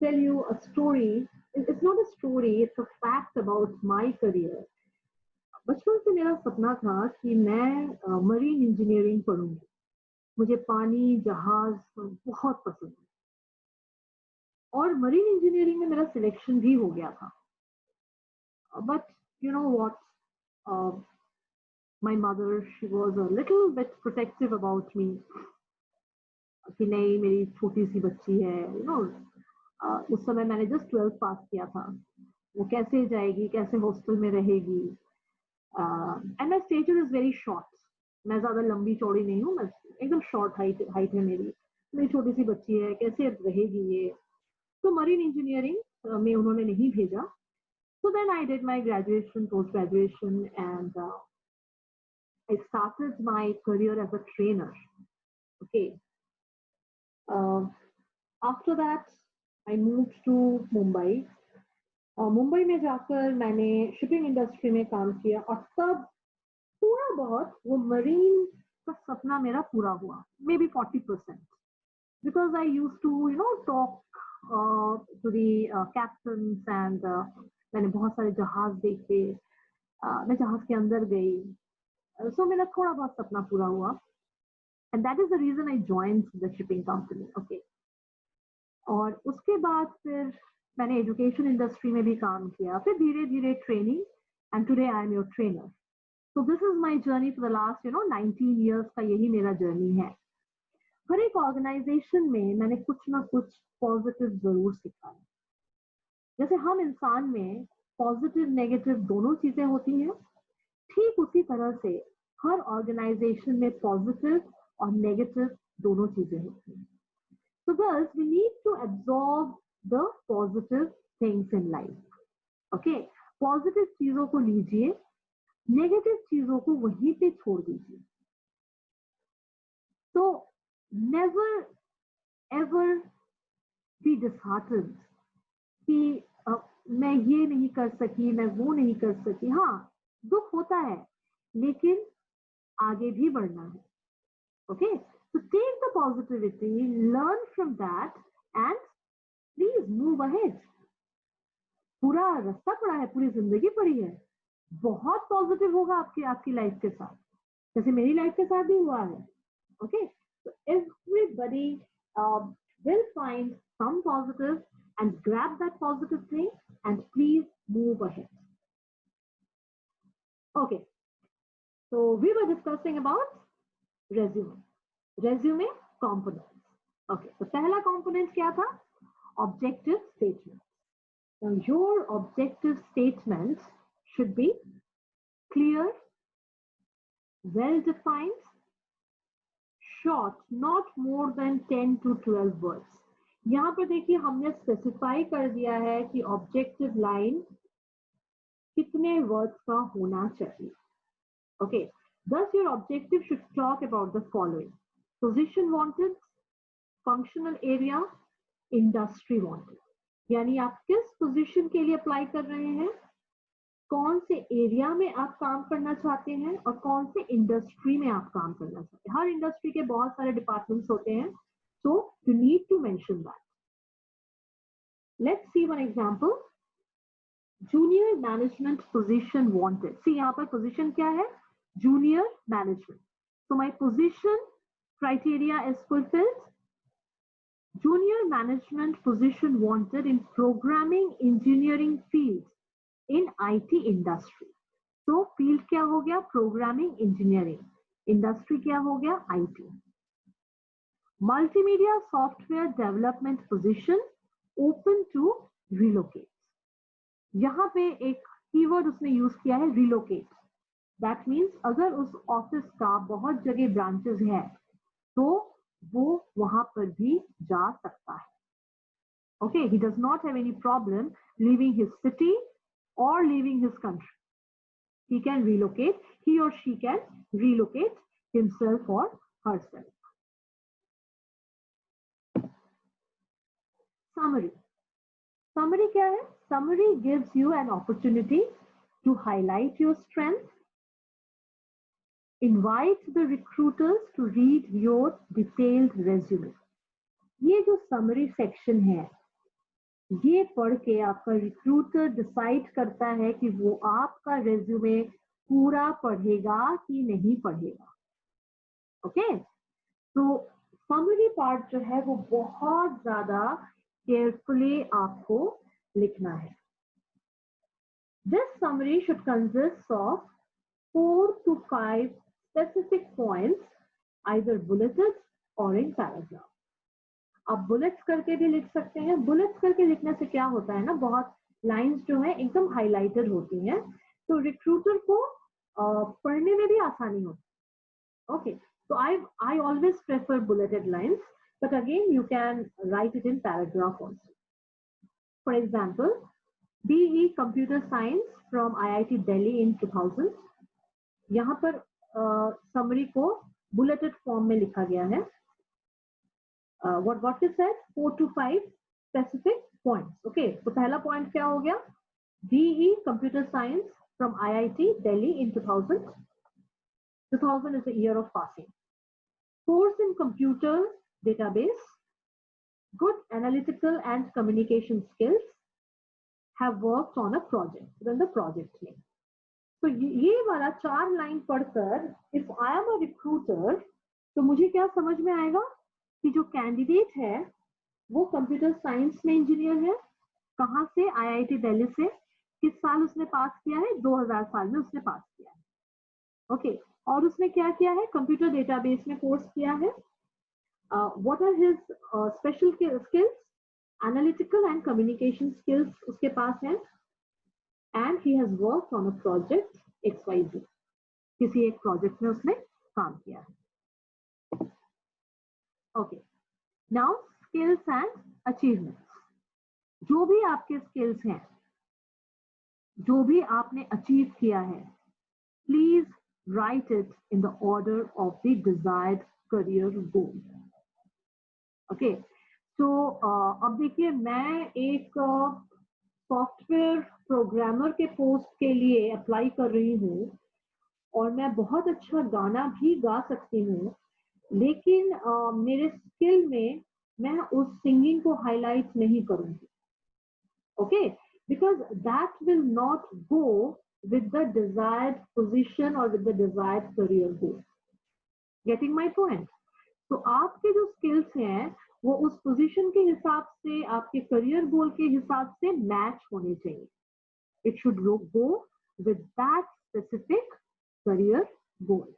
tell you a story. It's not a story, it's a fact about my career. बचपन से मेरा सपना था कि मैं मरीन इंजीनियरिंग पढ़ूंगी. मुझे पानी, जहाज बहुत पसंद है, और मरीन इंजीनियरिंग में मेरा सिलेक्शन भी हो गया था. But you know what? My mother, she was a little bit protective about me. कि नहीं, मेरी छोटी सी बच्ची है, you know, उस समय मैंने just 12th पास किया था, वो कैसे जाएगी, कैसे हॉस्टल में रहेगी. And my stature is very short. मैं ज्यादा लंबी चौड़ी नहीं हूँ, मैं एकदम short height है मेरी छोटी सी बच्ची है, कैसे रहेगी ये. तो मरीन इंजीनियरिंग में उन्होंने नहीं भेजा. So then I did my graduation, post graduation, and I started my career as a trainer. Okay. After that, I moved to Mumbai. Mumbai में जाकर मैंने शिपिंग इंडस्ट्री में काम किया, और तब थोड़ा बहुत वो मरीन का सपना मेरा पूरा हुआ, maybe 40%, because I use to talk to the captains, and मैंने बहुत सारे जहाज देखे, मैं जहाज के अंदर गई. सो मेरा थोड़ा बहुत सपना पूरा हुआ, and that is the reason I joined the shipping company. Okay, और उसके बाद फिर मैंने एजुकेशन इंडस्ट्री में भी काम किया, फिर धीरे धीरे training, and today I am your trainer. So this is my journey for the last 19 years का यही मेरा जर्नी है. हर एक ऑर्गेनाइजेशन में मैंने कुछ ना कुछ पॉजिटिव जरूर सीखा है. जैसे हम इंसान में पॉजिटिव नेगेटिव दोनों चीजें होती हैं, ठीक उसी तरह से हर ऑर्गेनाइजेशन में पॉजिटिव और नेगेटिव दोनों चीजें होती हैं. So girls, we need to absorb the positive things in life. Okay, positive चीजों को लीजिए, नेगेटिव चीजों को वहीं पे छोड़ दीजिए. So never ever be disheartened कि मैं ये नहीं कर सकी, मैं वो नहीं कर सकी. हाँ, दुख होता है, लेकिन आगे भी बढ़ना है. Okay, so take the positivity, learn from that, and please move ahead. पूरा रास्ता पड़ा है, पूरी जिंदगी पड़ी है, बहुत पॉजिटिव होगा आपकी आपकी लाइफ के साथ, जैसे मेरी लाइफ के साथ भी हुआ है. Okay, so everybody will find some positive and grab that positive thing and please move ahead. Okay, so we were discussing about resume components. Okay, so पहला component क्या था? Objective statement. Now your objective statement should be clear, well defined, short, not more than 10 to 12 words. यहाँ पर देखिए हमने specify कर दिया है कि ऑब्जेक्टिव लाइन कितने वर्ड्स का होना चाहिए. Okay, thus your objective should talk about the following: position wanted, functional area, industry wanted. यानी आप किस पोजीशन के लिए अप्लाई कर रहे हैं, कौन से एरिया में आप काम करना चाहते हैं और कौन से इंडस्ट्री में आप काम करना चाहते हैं. हर इंडस्ट्री के बहुत सारे डिपार्टमेंट्स होते हैं, so you need to mention that. Let's see one example. Junior management position wanted. See यहाँ पर position क्या है? Junior management. So my position criteria is fulfilled. Junior management position wanted in programming engineering field in IT industry. तो field क्या हो गया? Programming engineering. Industry क्या हो गया? IT. Multimedia software development position open to relocate. यहाँ पे एक कीवर्ड उसने यूज किया है, रिलोकेट. दैट मीन्स अगर उस ऑफिस का बहुत जगह ब्रांचेस है तो वो वहां पर भी जा सकता है. Okay, he does not have any problem leaving his city or leaving his country. He can relocate, he or she can relocate himself or herself. Summary. Summary क्या है? Summary gives you an opportunity to highlight your strength, invite the recruiters to read your detailed resume. ये जो summary section है, ये पढ़ के आपका recruiter decide करता है कि वो आपका रेज्यूमे पूरा पढ़ेगा कि नहीं पढ़ेगा. ओके, तो समरी पार्ट जो है वो बहुत ज्यादा केयरफुली आपको लिखना है. This summary should consist of 4 to 5 specific points, either bulleted or in paragraph. आप बुलेट्स करके भी लिख सकते हैं. बुलेट्स करके लिखने से क्या होता है ना, बहुत लाइंस जो है एकदम हाईलाइटेड होती हैं, तो रिक्रूटर को पढ़ने में भी आसानी होती है. Okay, so I always prefer bulleted lines, but again you can write it in paragraph also. For example, BE Computer Science from IIT Delhi in 2000. यहाँ पर समरी को बुलेटेड फॉर्म में लिखा गया है. what is that? 4 to 5 specific points. Okay, तो पहला point क्या हो गया? BE Computer Science from IIT Delhi in 2000. 2000 is the year of passing. Course in computer database, good analytical and communication skills, have worked on a project. Then the project name. तो ये वाला 4 line पढ़कर if I am a recruiter, तो मुझे क्या समझ में आएगा कि जो कैंडिडेट है वो कंप्यूटर साइंस में इंजीनियर है. कहाँ से? IIT दिल्ली से. किस साल उसने पास किया है? 2000 साल में उसने पास किया है. ओके, और उसने क्या किया है? कंप्यूटर डेटाबेस में कोर्स किया है. What are his special skills? Analytical and communication skills उसके पास है. And he has worked on a project XYZ. किसी एक प्रोजेक्ट में उसने काम किया है. Okay, now skills and achievements. जो भी आपके स्किल्स हैं, जो भी आपने अचीव किया है, please right it in the order of the desired career goal. Okay, तो अब देखिए मैं एक सॉफ्टवेयर प्रोग्रामर के पोस्ट के लिए अप्लाई कर रही हूँ और मैं बहुत अच्छा गाना भी गा सकती हूँ, लेकिन मेरे स्किल में मैं उस सिंगिंग को हाईलाइट नहीं करूँगी, okay? Because that will not go with the desired position or with the desired career goal. Getting my point? तो आपके जो स्किल्स हैं वो उस पोजीशन के हिसाब से, आपके करियर गोल के हिसाब से मैच होने चाहिए. It should go with that specific career goal.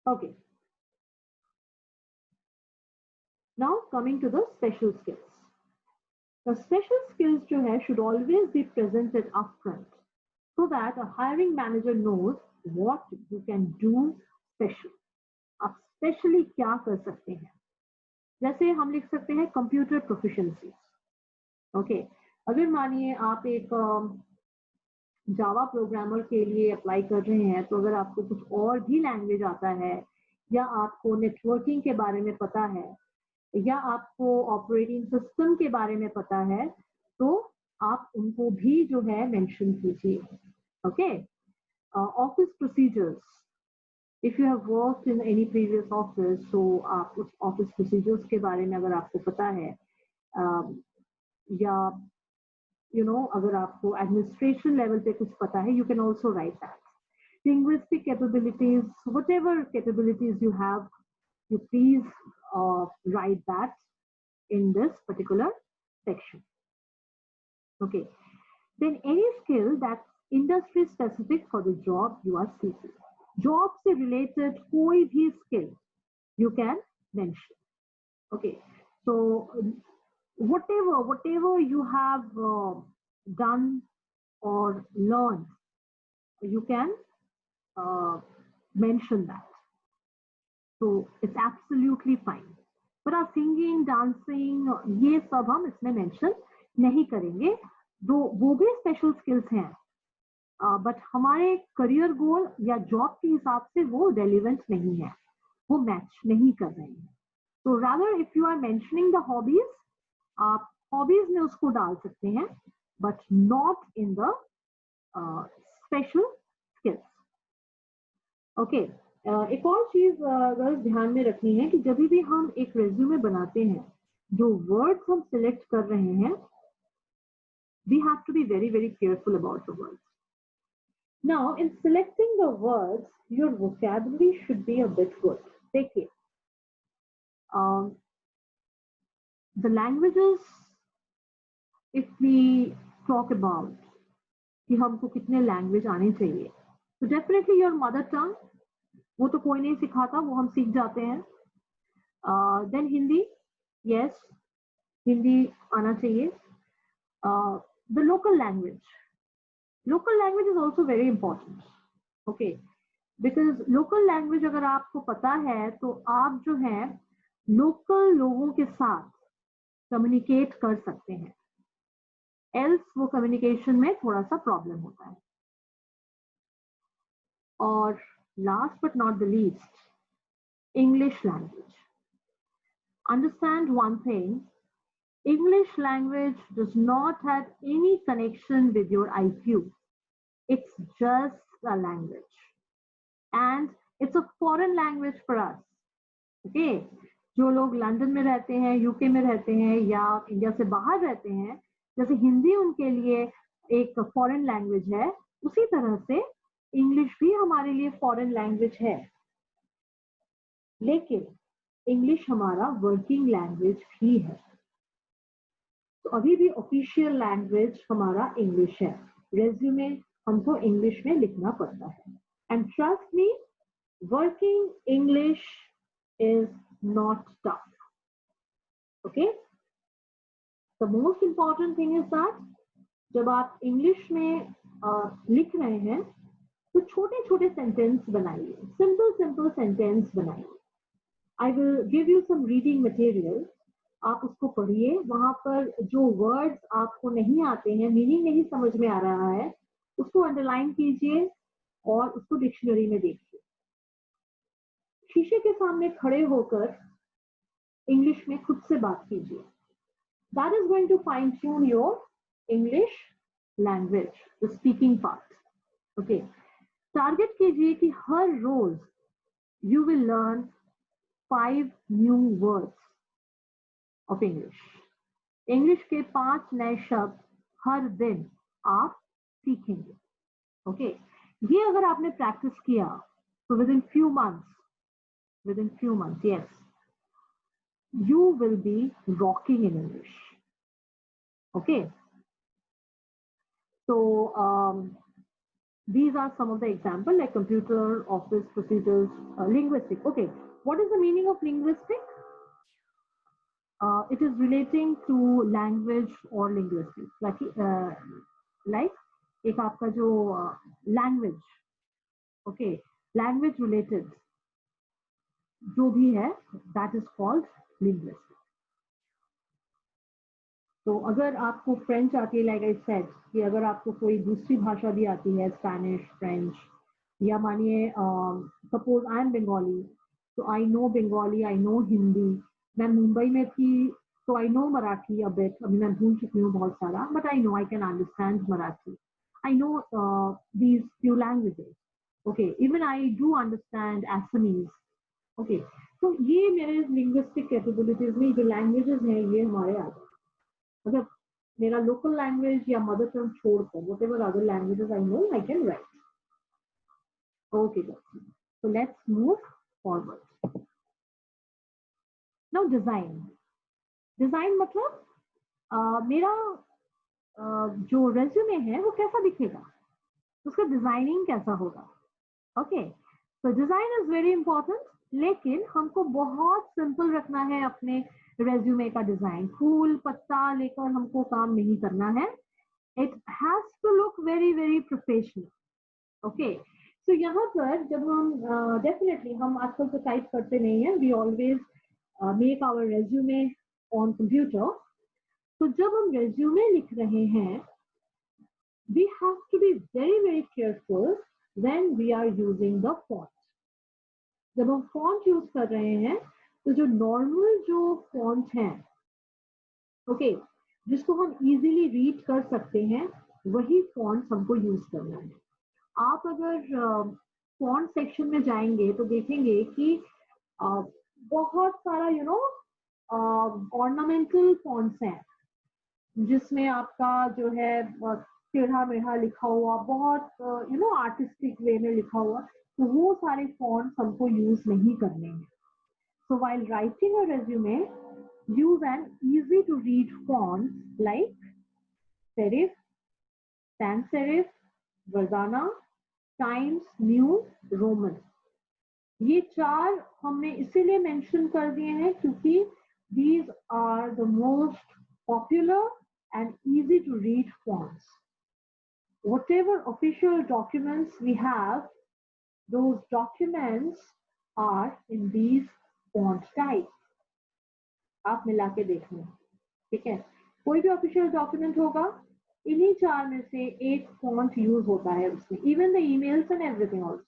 Okay, now coming to the special skills. The special skills जो है should always be presented upfront so that a hiring manager knows what you can do special. आप specially क्या कर सकते हैं. जैसे हम लिख सकते हैं कंप्यूटर प्रोफिशिएंसी. ओके, अगर मानिए आप एक जावा प्रोग्रामर के लिए अप्लाई कर रहे हैं, तो अगर आपको कुछ और भी लैंग्वेज आता है, या आपको नेटवर्किंग के बारे में पता है, या आपको ऑपरेटिंग सिस्टम के बारे में पता है, तो आप उनको भी जो है मेंशन कीजिए. Okay, office procedures. If you have worked in any previous office, तो आप उस ऑफिस प्रोसीजर्स के बारे में अगर आपको पता है, या अगर आपको एडमिनिस्ट्रेशन लेवल पे कुछ पता है, you can also right that. Linguistic capabilities, whatever capabilities you have, you please write that in this particular section. Okay, then any skill that's industry specific for the job you are seeking. Job से related कोई भी skill you can mention. Okay, so whatever you have done or learned, you can mention that. So it's absolutely fine. पर आप singing, dancing, ये सब हम इसमें mention नहीं करेंगे. वो भी स्पेशल स्किल्स हैं, बट हमारे करियर गोल या जॉब के हिसाब से वो रेलिवेंट नहीं है, वो मैच नहीं कर रहे हैं. तो rather if you are mentioning the hobbies, आप हॉबीज में उसको डाल सकते हैं, but not in the special skills. Okay, एक और चीज अगर ध्यान में रखनी है कि जब भी हम एक रेज्यूमे बनाते हैं, जो वर्ड्स हम सिलेक्ट कर रहे हैं, we have to be very very careful about the words. Now, in selecting the words, your vocabulary should be a bit good. Take it. The languages, if we talk about कि हमको कितने language आने चाहिए, तो definitely your mother tongue, वो तो कोई नहीं सिखाता, वो हम सीख जाते हैं. देन हिंदी, यस, हिंदी आना चाहिए. The local language is also very important. Okay, because local language अगर आपको पता है, तो आप जो है लोकल लोगों के साथ कम्युनिकेट कर सकते हैं. एल्स वो कम्युनिकेशन में थोड़ा सा प्रॉब्लम होता है. और last but not the least, English language. Understand one thing, English language does not have any connection with your IQ. It's just a language, and it's a foreign language for us. Okay, जो लोग London में रहते हैं, UK में रहते हैं, या India से बाहर रहते हैं, जैसे हिंदी उनके लिए एक फॉरेन लैंग्वेज है, उसी तरह से इंग्लिश भी हमारे लिए फॉरेन लैंग्वेज है. लेकिन इंग्लिश हमारा वर्किंग लैंग्वेज भी है. तो अभी भी ऑफिशियल लैंग्वेज हमारा इंग्लिश है. रेज्यूमे हमको इंग्लिश में लिखना पड़ता है. And trust me, working English is not tough. Okay, the most important thing is that जब आप इंग्लिश में लिख रहे हैं, तो छोटे छोटे सेंटेंस बनाइए, सिंपल सेंटेंस बनाइए. I will give you some reading material, आप उसको पढ़िए. वहां पर जो वर्ड्स आपको नहीं आते हैं, मीनिंग नहीं समझ में आ रहा है, उसको अंडरलाइन कीजिए और उसको डिक्शनरी में देखिए. शीशे के सामने खड़े होकर इंग्लिश में खुद से बात कीजिए. That is going to fine tune your English language, the speaking part. Okay, target कीजिए कि हर रोज you will learn 5 new words of English. English के 5 नए शब्द हर दिन आप सीखेंगे. ओके, ये अगर आपने प्रैक्टिस किया तो with in few months, yes, you will be rocking in English. Okay. So these are some of the examples like computer, office procedures, linguistic. Okay. What is the meaning of linguistic? It is relating to language or linguistics. Like एक आपका जो language, okay, language related जो भी है, that is called linguistic. तो अगर आपको French आती है, लाइक आई सेड, कि अगर आपको कोई दूसरी भाषा भी आती है, स्पेनिश, फ्रेंच, या मानिए सपोज आई एम बंगाली, तो I know Bengali, I know Hindi. मैं मुंबई में थी तो I know Marathi a bit, अभी मैं भूल चुकी हूँ बहुत सारा, but I know I can understand Marathi. I know these few languages. Okay, even I do understand एसमीज. Okay, तो ये मेरे लिंग्विस्टिक कैपेबिलिटीज में जो लैंग्वेजेस हैं ये हमारे आते हैं. मतलब मेरा लोकल लैंग्वेज या मदर टंग छोड़कर whatever other languages I know, I can write. Okay, so let's move forward. Now design मतलब मेरा जो रेज्यूमे है वो कैसा दिखेगा, उसका डिजाइनिंग कैसा होगा. ओके, तो डिजाइन इज वेरी इंपॉर्टेंट, लेकिन हमको बहुत सिंपल रखना है अपने रेज्यूमे का डिजाइन. फूल पत्ता लेकर हमको काम नहीं करना है. It has to look very very professional. Okay, so यहाँ पर जब हम डेफिनेटली हम आजकल तो टाइप करते नहीं है, we always make our resume on computer. तो जब हम रेज्यूमे लिख रहे हैं, we have to be very very careful when we are using the font. जब हम फॉन्ट यूज कर रहे हैं तो जो नॉर्मल जो फॉन्ट है, ओके, जिसको हम इजीली रीड कर सकते हैं, वही फॉन्ट हमको यूज करना है. आप अगर फॉन्ट सेक्शन में जाएंगे तो देखेंगे कि बहुत सारा ऑर्नामेंटल फॉन्ट्स हैं, जिसमें आपका जो है टेढ़ा मेढ़ा लिखा हुआ, बहुत आर्टिस्टिक वे में लिखा हुआ, तो वो सारे फॉन्ट्स हमको यूज नहीं करने हैं. So while writing a resume, use an easy to read font like serif, sans serif, Verdana, Times New Roman. ये 4 हमने इसीलिए मेंशन कर दिए हैं क्योंकि these are the most popular and easy to read fonts. Whatever official documents we have, those documents are in these font types. आप मिला के देख लो, ठीक है. कोई भी ऑफिशियल डॉक्यूमेंट होगा, इन्हीं 4 में से एक फॉन्ट यूज होता है उसमें. Even the emails and everything also.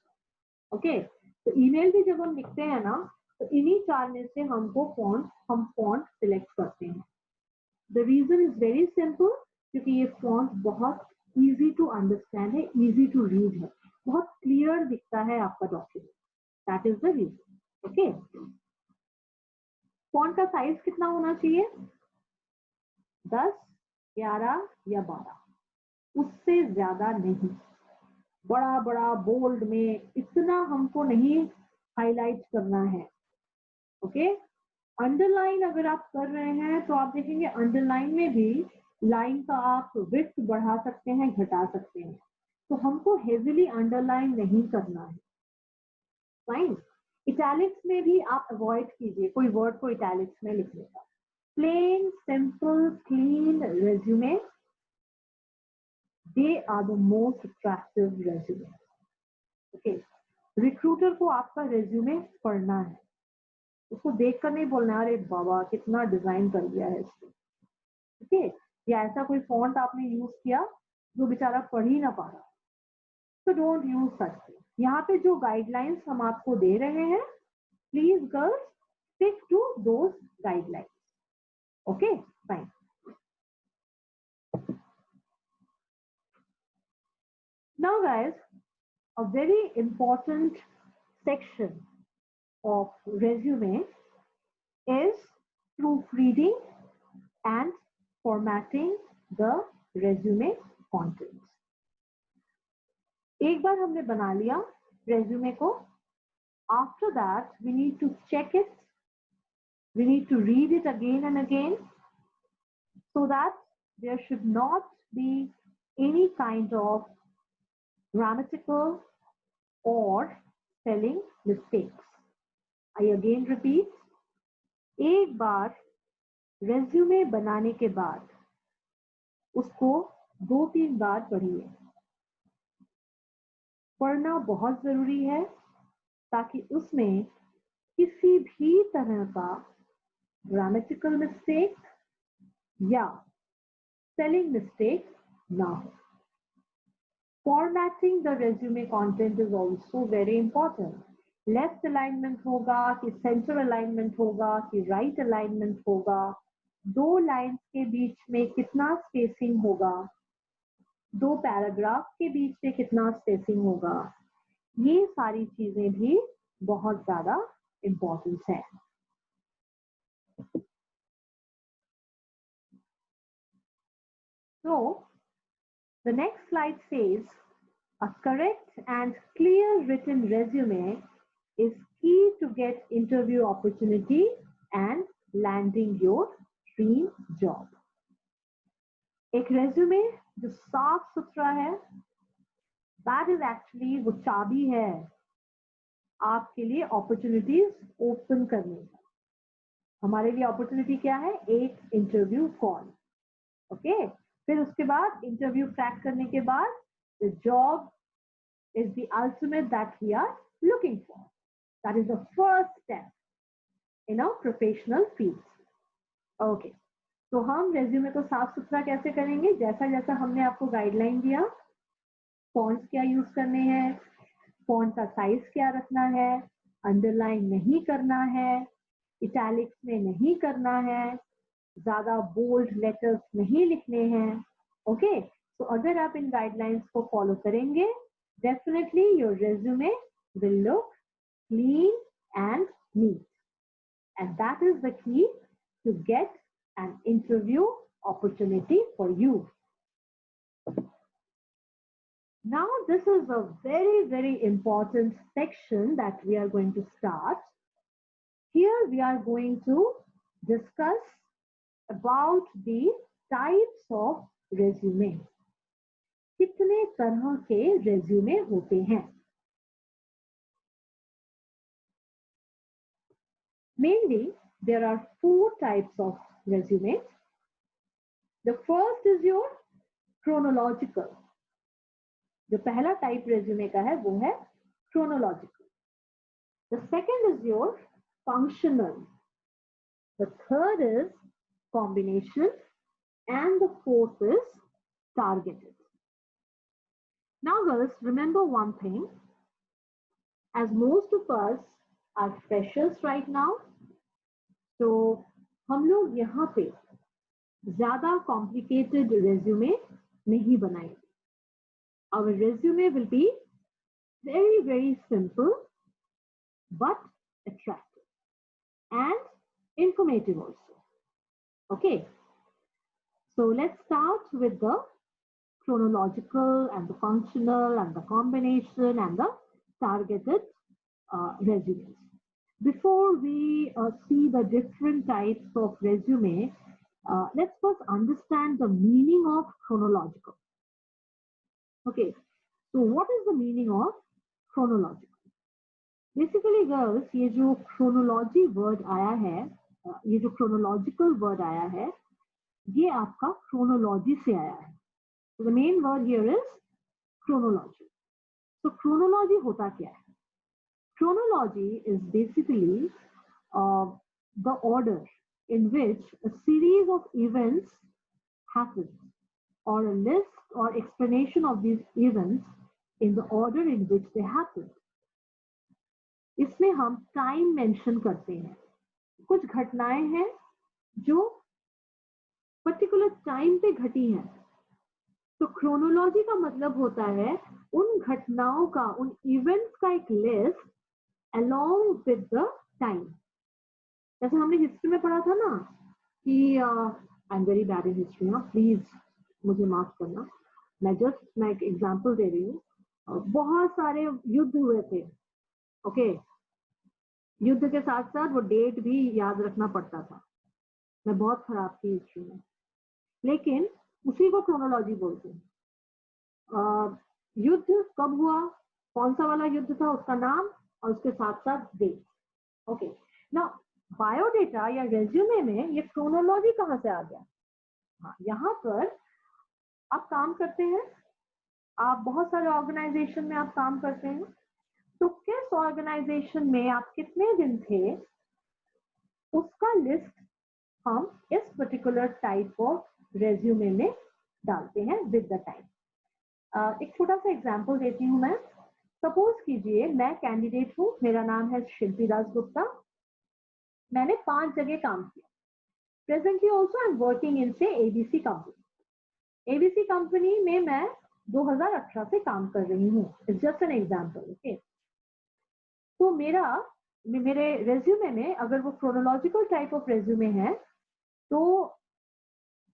Okay, तो ईमेल भी जब हम लिखते हैं ना, तो इन्हीं 4 में से हम फॉन्ट सिलेक्ट करते हैं. The reason is very simple, क्योंकि ये फॉन्ट बहुत इजी टू अंडरस्टैंड है, इजी टू रीड है, बहुत क्लियर दिखता है आपका document. That is the reason. Okay, font का साइज कितना होना चाहिए? 10, 11 या 12, उससे ज्यादा नहीं. बड़ा बड़ा बोल्ड में इतना हमको नहीं हाईलाइट करना है. ओके, अंडरलाइन अगर आप कर रहे हैं तो आप देखेंगे अंडरलाइन में भी लाइन का आप विड्थ बढ़ा सकते हैं, घटा सकते हैं. तो हमको हेवीली अंडरलाइन नहीं करना है. फाइन. इटैलिक्स में भी आप अवॉइड कीजिए कोई वर्ड को इटैलिक्स में लिखने का. Plain simple clean resume, they are the most attractive resume. Okay, recruiter को आपका रेज्यूमे पढ़ना है, उसको देखकर नहीं बोलना अरे बाबा कितना डिजाइन कर दिया है इसने. ओके, या ऐसा कोई फॉन्ट आपने यूज किया जो बेचारा पढ़ ही ना पा रहा, तो डोंट यूज सच. यहाँ पे जो गाइडलाइंस हम आपको दे रहे हैं, please girls stick to those guidelines. Okay, fine. Now guys, a very important section of resume is proofreading and formatting the resume content. एक बार हमने बना लिया resume को, after that we need to check it, we need to read it again and again so that there should not be any kind of grammatical or spelling mistakes. I again repeat, एक बार resume बनाने के बाद उसको 2-3 बार पढ़िए। पढ़ना बहुत जरूरी है ताकि उसमें किसी भी तरह का ग्रामेटिकल मिस्टेक या स्पेलिंग मिस्टेक ना हो। Formatting the resume content is also very important. Left alignment होगा कि center alignment होगा कि right alignment होगा, 2 lines के बीच में कितना spacing होगा, 2 पैराग्राफ के बीच में कितना स्पेसिंग होगा, ये सारी चीजें भी बहुत ज्यादा इंपॉर्टेंट है। So the next slide says a correct and clear written resume is key to get interview opportunity and landing your dream job. एक resume जो साफ सुथरा है, that is actually वो चाबी है आपके लिए अपॉर्चुनिटीज ओपन करने का। हमारे लिए अपॉर्चुनिटी क्या है? एक इंटरव्यू कॉल, ओके। फिर उसके बाद इंटरव्यू क्रैक करने के बाद the job is the ultimate that we are looking for. That is the first step in a professional field, okay. तो हम रेज्यूमे को साफ सुथरा कैसे करेंगे? जैसा जैसा हमने आपको गाइडलाइन दिया, फॉन्ट्स क्या यूज करने हैं, फॉन्ट का साइज क्या रखना है, अंडरलाइन नहीं करना है, इटैलिक्स में नहीं करना है, ज्यादा बोल्ड लेटर्स नहीं लिखने हैं, ओके। तो अगर आप इन गाइडलाइंस को फॉलो करेंगे, definitely your resume will look clean and neat, and that is the key to get an interview opportunity for you. Now this is a very important section that we are going to start. Here we are going to discuss about the types of resume. कितने तरह के resume होते हैं? Mainly there are 4 types of resume. The first is your chronological. जो पहला type resume का है वो है chronological. The second is your functional. The third is combination, and the fourth is targeted. Now girls, remember one thing, as most of us are freshers right now, तो हम लोग यहाँ पे ज्यादा कॉम्प्लिकेटेड रेज्यूमे नहीं बनाएंगे. Our resume will be very simple but attractive and informative also. Okay, so let's start with the chronological and the functional and the combination and the targeted resumes. Before we see the different types of resume, let's first understand the meaning of chronological. Okay, so what is the meaning of chronological? Basically girls, ये जो chronology word आया है, ये जो chronological word आया है, ये आपका chronology से आया है. So the main word here is chronology. So chronology होता क्या है? Chronology is basically the order in which a series of events happens, or a list or explanation of these events in the order in which they happen. इसमें हम time mention करते हैं. कुछ घटनाएं हैं जो पर्टिकुलर टाइम पे घटी हैं, तो क्रोनोलॉजी का मतलब होता है उन घटनाओं का, उन इवेंट्स का एक list along with the time. जैसे हमने हिस्ट्री में पढ़ा था ना कि I am very bad in history ना, प्लीज मुझे माफ करना, मैं एक एग्जांपल दे रही हूँ। बहुत सारे युद्ध हुए थे, ओके, युद्ध के साथ साथ वो डेट भी याद रखना पड़ता था। मैं बहुत खराब थी हिस्ट्री में, लेकिन उसी को क्रोनोलॉजी बोलते हैं। युद्ध कब हुआ, कौन सा वाला युद्ध था, उसका नाम और उसके साथ साथ डेट। ओके, ना बायोडेटा या रेज्यूमे में ये क्रोनोलॉजी कहाँ से आ गया? हाँ, यहाँ पर आप काम करते हैं, आप बहुत सारे ऑर्गेनाइजेशन में आप काम करते हैं, तो किस ऑर्गेनाइजेशन में आप कितने दिन थे उसका लिस्ट हम इस पर्टिकुलर टाइप ऑफ रेज्यूमे में डालते हैं विद द टाइम। एक छोटा सा एग्जांपल देती हूँ मैं। सपोज कीजिए मैं कैंडिडेट हूँ, मेरा नाम है शिल्पी दास गुप्ता, मैंने 5 जगह काम किया। Presently also I am working in से एबीसी कंपनी। एबीसी कंपनी में मैं 2018 से काम कर रही हूँ। It's just an example, okay. तो मेरे रेज्यूमे में अगर वो क्रोनोलॉजिकल टाइप ऑफ रेज्यूमे है तो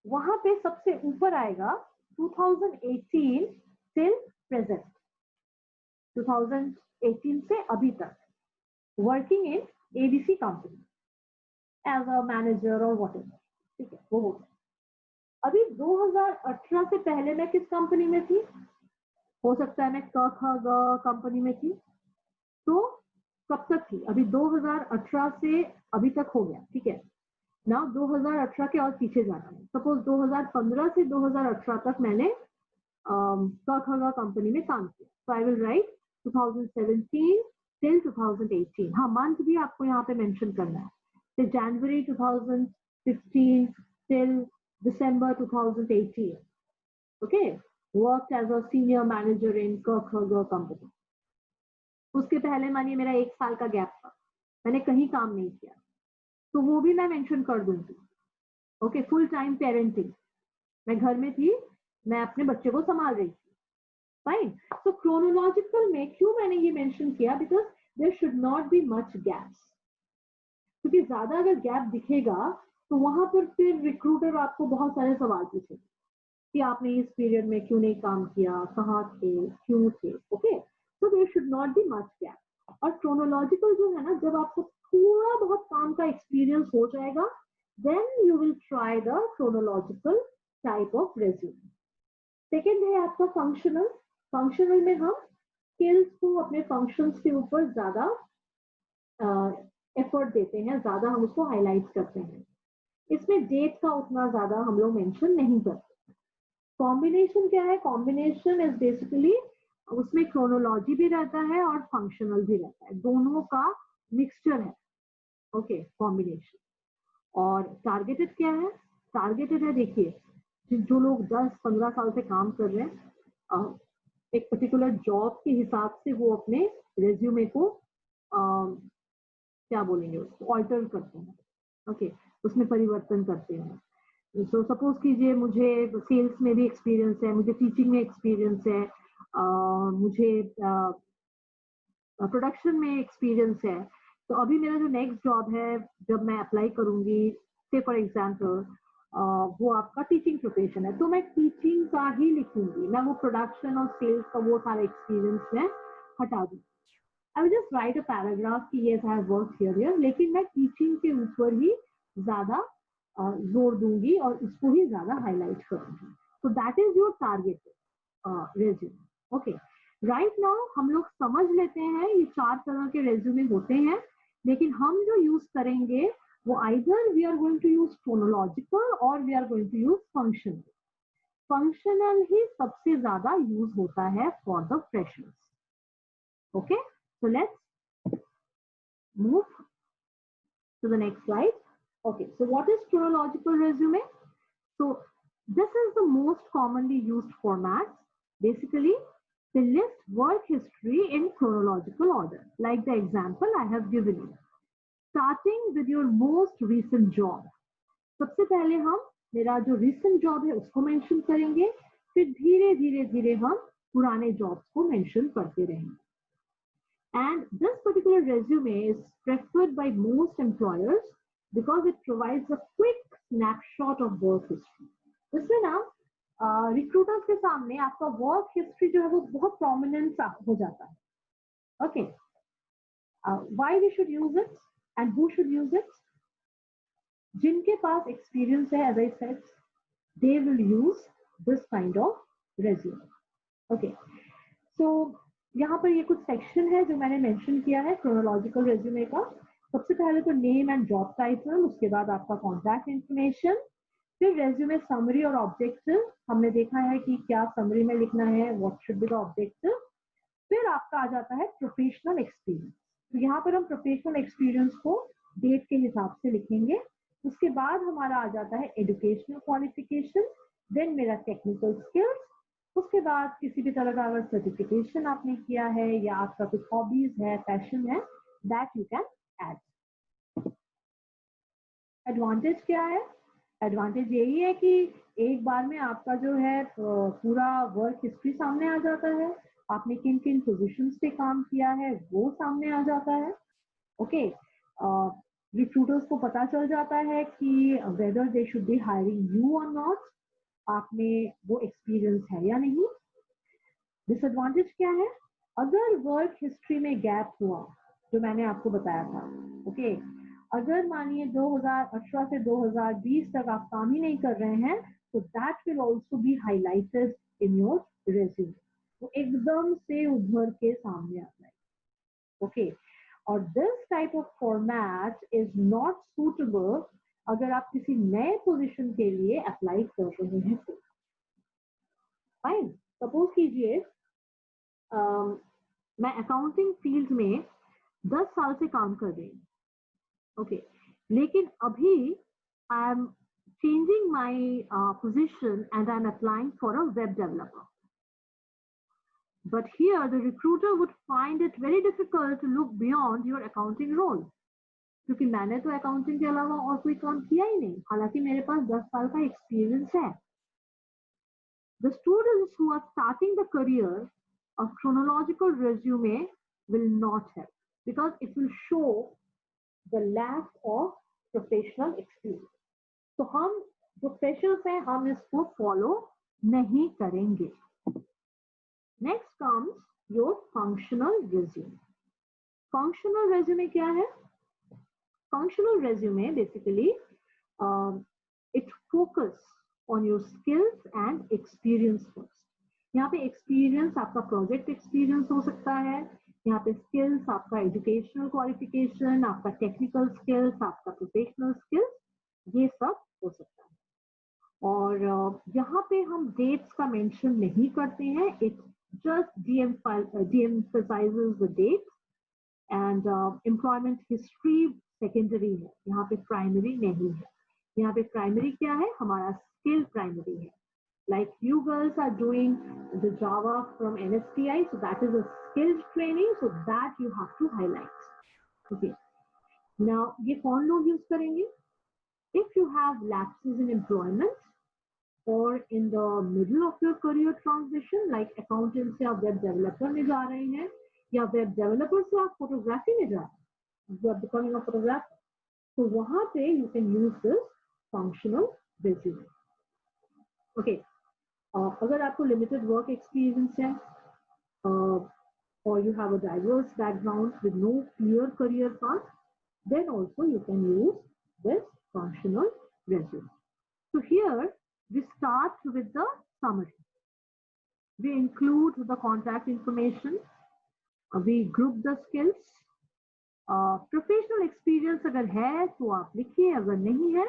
वहां पे सबसे ऊपर आएगा 2018 टिल प्रेजेंट, 2018 से अभी तक working in ABC company as a manager और व्हाटएवर, ठीक है, वो हो गया। अभी 2018 से पहले मैं किस कंपनी में थी? हो सकता है मैं क ख ग कंपनी में थी। तो कब तक थी? अभी 2018 से अभी तक हो गया, ठीक है ना। 2018 के और पीछे जाना है। सपोज 2015 से 2018 तक मैंने क ख ग कंपनी में काम किया, तो आई विल राइट 2017 टिल 2018। हाँ, मंथ भी आपको यहाँ पे मेंशन करना है, तो जनवरी 2015 till December 2018, okay, worked as a senior manager in Kirkhagar company। उसके पहले मानिए मेरा 1 साल का गैप था, मैंने कहीं काम नहीं किया, तो वो भी मैं मेंशन कर दूंगी। ओके, फुल टाइम पेरेंटिंग, मैं घर में थी, मैं अपने बच्चे को संभाल रही थी, फाइन। तो क्रोनोलॉजिकल में क्यों मैंने ये मेंशन किया? Because there should not be much gaps, क्योंकि ज्यादा अगर गैप दिखेगा तो वहां पर फिर रिक्रूटर आपको बहुत सारे सवाल पूछेगा कि आपने इस पीरियड में क्यों नहीं काम किया, कहाँ थे, क्यों थे, okay. So there should not be much gap. और क्रोनोलॉजिकल जो है ना, जब आपको थोड़ा बहुत काम का एक्सपीरियंस हो जाएगा, then you will try the chronological type of resume. Second है आपका फंक्शनल। फंक्शनल में हम स्किल्स को, अपने फंक्शंस के ऊपर ज्यादा एफर्ट देते हैं, ज्यादा हम उसको हाईलाइट करते हैं। इसमें डेट का उतना ज्यादा हम लोग मेंशन नहीं करते। कॉम्बिनेशन क्या है? कॉम्बिनेशन इज बेसिकली उसमें क्रोनोलॉजी भी रहता है और फंक्शनल भी रहता है, दोनों का मिक्सचर है, ओके, कॉम्बिनेशन। और टारगेटेड क्या है? टारगेटेड है, देखिए, जो लोग 10-15 साल से काम कर रहे हैं एक पर्टिकुलर जॉब के हिसाब से वो अपने रेज्यूमे को क्या बोलेंगे, उसको ऑल्टर करते हैं, ओके, उसमें परिवर्तन करते हैं। सो सपोज कीजिए मुझे सेल्स में भी एक्सपीरियंस है, मुझे टीचिंग में एक्सपीरियंस है, मुझे प्रोडक्शन में एक्सपीरियंस है, तो अभी मेरा जो नेक्स्ट जॉब है जब मैं अप्लाई करूंगी, से फॉर एग्जांपल वो आपका टीचिंग प्रोफेशन है, तो मैं टीचिंग का ही लिखूंगी, मैं वो प्रोडक्शन और सेल्स का वो सारा एक्सपीरियंस मैं हटा दूंगी। I will just write a paragraph कि yes I have worked here, लेकिन मैं टीचिंग के ऊपर ही ज्यादा जोर दूंगी और इसको ही ज्यादा हाईलाइट करूंगी। तो that is your target resume, okay. Right now हम लोग समझ लेते हैं ये 4 तरह के रेज्यूमे होते हैं, लेकिन हम जो यूज करेंगे वो either we are going to use chronological और we are going to use functional. Functional ही सबसे ज्यादा यूज होता है for the freshers, okay. So let's move to the next slide. Okay, so what is chronological resume? So this is the most commonly used format. Basically, they list work history in chronological order, like the example I have given you. Starting with your most recent job. सबसे पहले हम मेरा जो recent job है उसको mention करेंगे, फिर धीरे धीरे धीरे हम पुराने जॉब्स को मेंशन करते रहेंगे. And this particular resume is preferred by most employers because it provides a quick snapshot of work history. इसमें ना रिक्रूटर्स के सामने आपका वर्क हिस्ट्री जो है वो बहुत प्रोमिनेंस हो जाता है. Okay, why we should use it and who should use it? जिनके पास एक्सपीरियंस है, as I said, they will use this kind of resume. Okay, so यहाँ पर ये कुछ सेक्शन है जो मैंने मेंशन किया है क्रोनोलॉजिकल रेज्यूमे का. सबसे पहले तो नेम एंड जॉब टाइटल, उसके बाद आपका कॉन्टैक्ट इंफॉर्मेशन, फिर रेज्यूमे समरी और ऑब्जेक्टिव. हमने देखा है कि क्या समरी में लिखना है, what should be the objective. फिर आपका आ जाता है प्रोफेशनल एक्सपीरियंस. तो यहाँ पर हम प्रोफेशनल एक्सपीरियंस को डेट के हिसाब से लिखेंगे. उसके बाद हमारा आ जाता है एजुकेशनल क्वालिफिकेशन, देन मेरा टेक्निकल स्किल्स, उसके बाद किसी भी तरह का अगर सर्टिफिकेशन आपने किया है या आपका कुछ हॉबीज है, पैशन है, that you can add. Advantage क्या है? एडवांटेज यही है कि एक बार में आपका जो है पूरा वर्क हिस्ट्री सामने आ जाता है. आपने किन किन पोजीशंस पे काम किया है वो सामने आ जाता है. ओके, रिक्रूटर्स को पता चल जाता है कि whether they should be hiring you और नॉट, आपने वो एक्सपीरियंस है या नहीं. डिसएडवांटेज क्या है? अगर वर्क हिस्ट्री में गैप हुआ, जो मैंने आपको बताया था, ओके, अगर मानिए 2018 से 2020 तक आप काम ही नहीं कर रहे हैं, तो that will also be highlighted in your resume. वो एकदम से उभर के सामने आता है. ओके, और this type of format is not suitable अगर आप किसी नए पोजीशन के लिए अप्लाई कर रहे हैं तो. फाइन, सपोज कीजिए मैं अकाउंटिंग फील्ड में 10 साल से काम कर रही हूँ. ओके, लेकिन अभी I am changing my position and I am applying for a web developer. But here the recruiter would find it very difficult to look beyond your accounting role. क्योंकि मैंने तो अकाउंटिंग के अलावा और कोई काम किया ही नहीं, हालांकि मेरे पास 10 साल का एक्सपीरियंस है. The students who are starting the career, a chronological resume will not help because it will show the lack of professional experience. तो हम जो फ्रेशर्स हैं हम इसको फॉलो नहीं करेंगे. Next comes your functional resume. Functional resume क्या है? Functional resume basically it focus on your skills and experience first. यहाँ पे experience आपका project experience हो सकता है, यहाँ पे skills आपका educational qualification, आपका technical skills, आपका professional skills, ये सब हो सकता है. और यहाँ पे हम dates का mention नहीं करते हैं. It just de-emphasizes the date and employment history secondary है, यहाँ पे primary नहीं है. यहाँ पे primary क्या है? हमारा skill primary है. Like you girls are doing the Java from NSTI, so that is a skills training, so that you have to highlight. Okay. Now ये कौन लोग use करेंगे? If you have lapses in employment or in the middle of your career transition, like accountant से आप web developer में जा रहे हैं या web developer से आप photography में जा रहे हैं, you are becoming a photographer, तो वहाँ पे you can use this functional resume. Okay, अगर आपको limited work experience है or you have a diverse background with no clear career path, then also you can use this functional resume. So here we start with the summary. We include the contact information, we group the skills, professional experience अगर है तो आप लिखिए, अगर नहीं है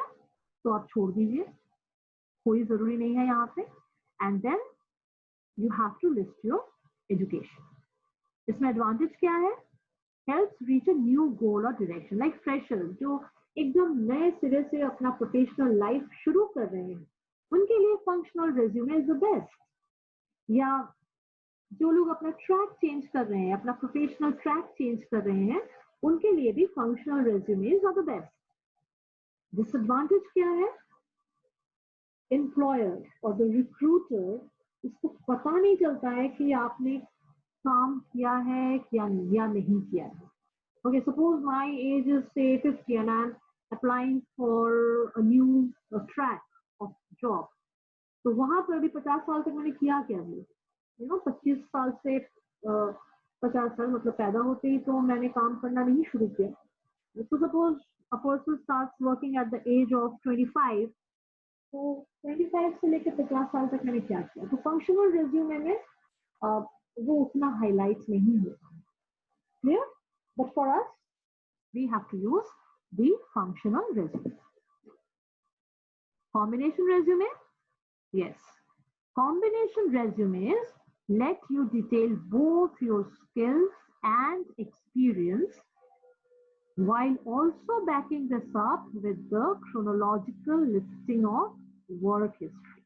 तो आप छोड़ दीजिए, कोई जरूरी नहीं है यहाँ पे. And then you have to list your education. इसमें एडवांटेज क्या है? Helps reach a new goal और डायरेक्शन. लाइक फ्रेशर्स जो एकदम नए सिरे से अपना प्रोफेशनल लाइफ शुरू कर रहे हैं, उनके लिए functional resume is the best. या जो लोग अपना ट्रैक चेंज कर रहे हैं, अपना प्रोफेशनल ट्रैक चेंज कर रहे हैं, उनके लिए भी functional resumes are the best. Disadvantage क्या है? एम्प्लॉयर और द रिक्रूटर उसको पता नहीं चलता है कि आपने काम किया है या नहीं किया है. Okay, suppose my age is say 50 and I'm applying for a new track of job. तो वहां पर भी 50 साल तक मैंने किया क्या है, 25 साल से 50 साल मतलब पैदा होते ही तो मैंने काम करना नहीं शुरू किया. So suppose a person starts working at the age of 25, तो 25 से लेकर 50 साल तक मैंने क्या किया, तो फंक्शनल रेज्यूमे में वो उतना हाईलाइट नहीं होता. Clear? But for us, we have to use the functional resume. Combination resume? Yes. Combination resumes let you detail both your skills and experience while also backing this up with the chronological listing of work history.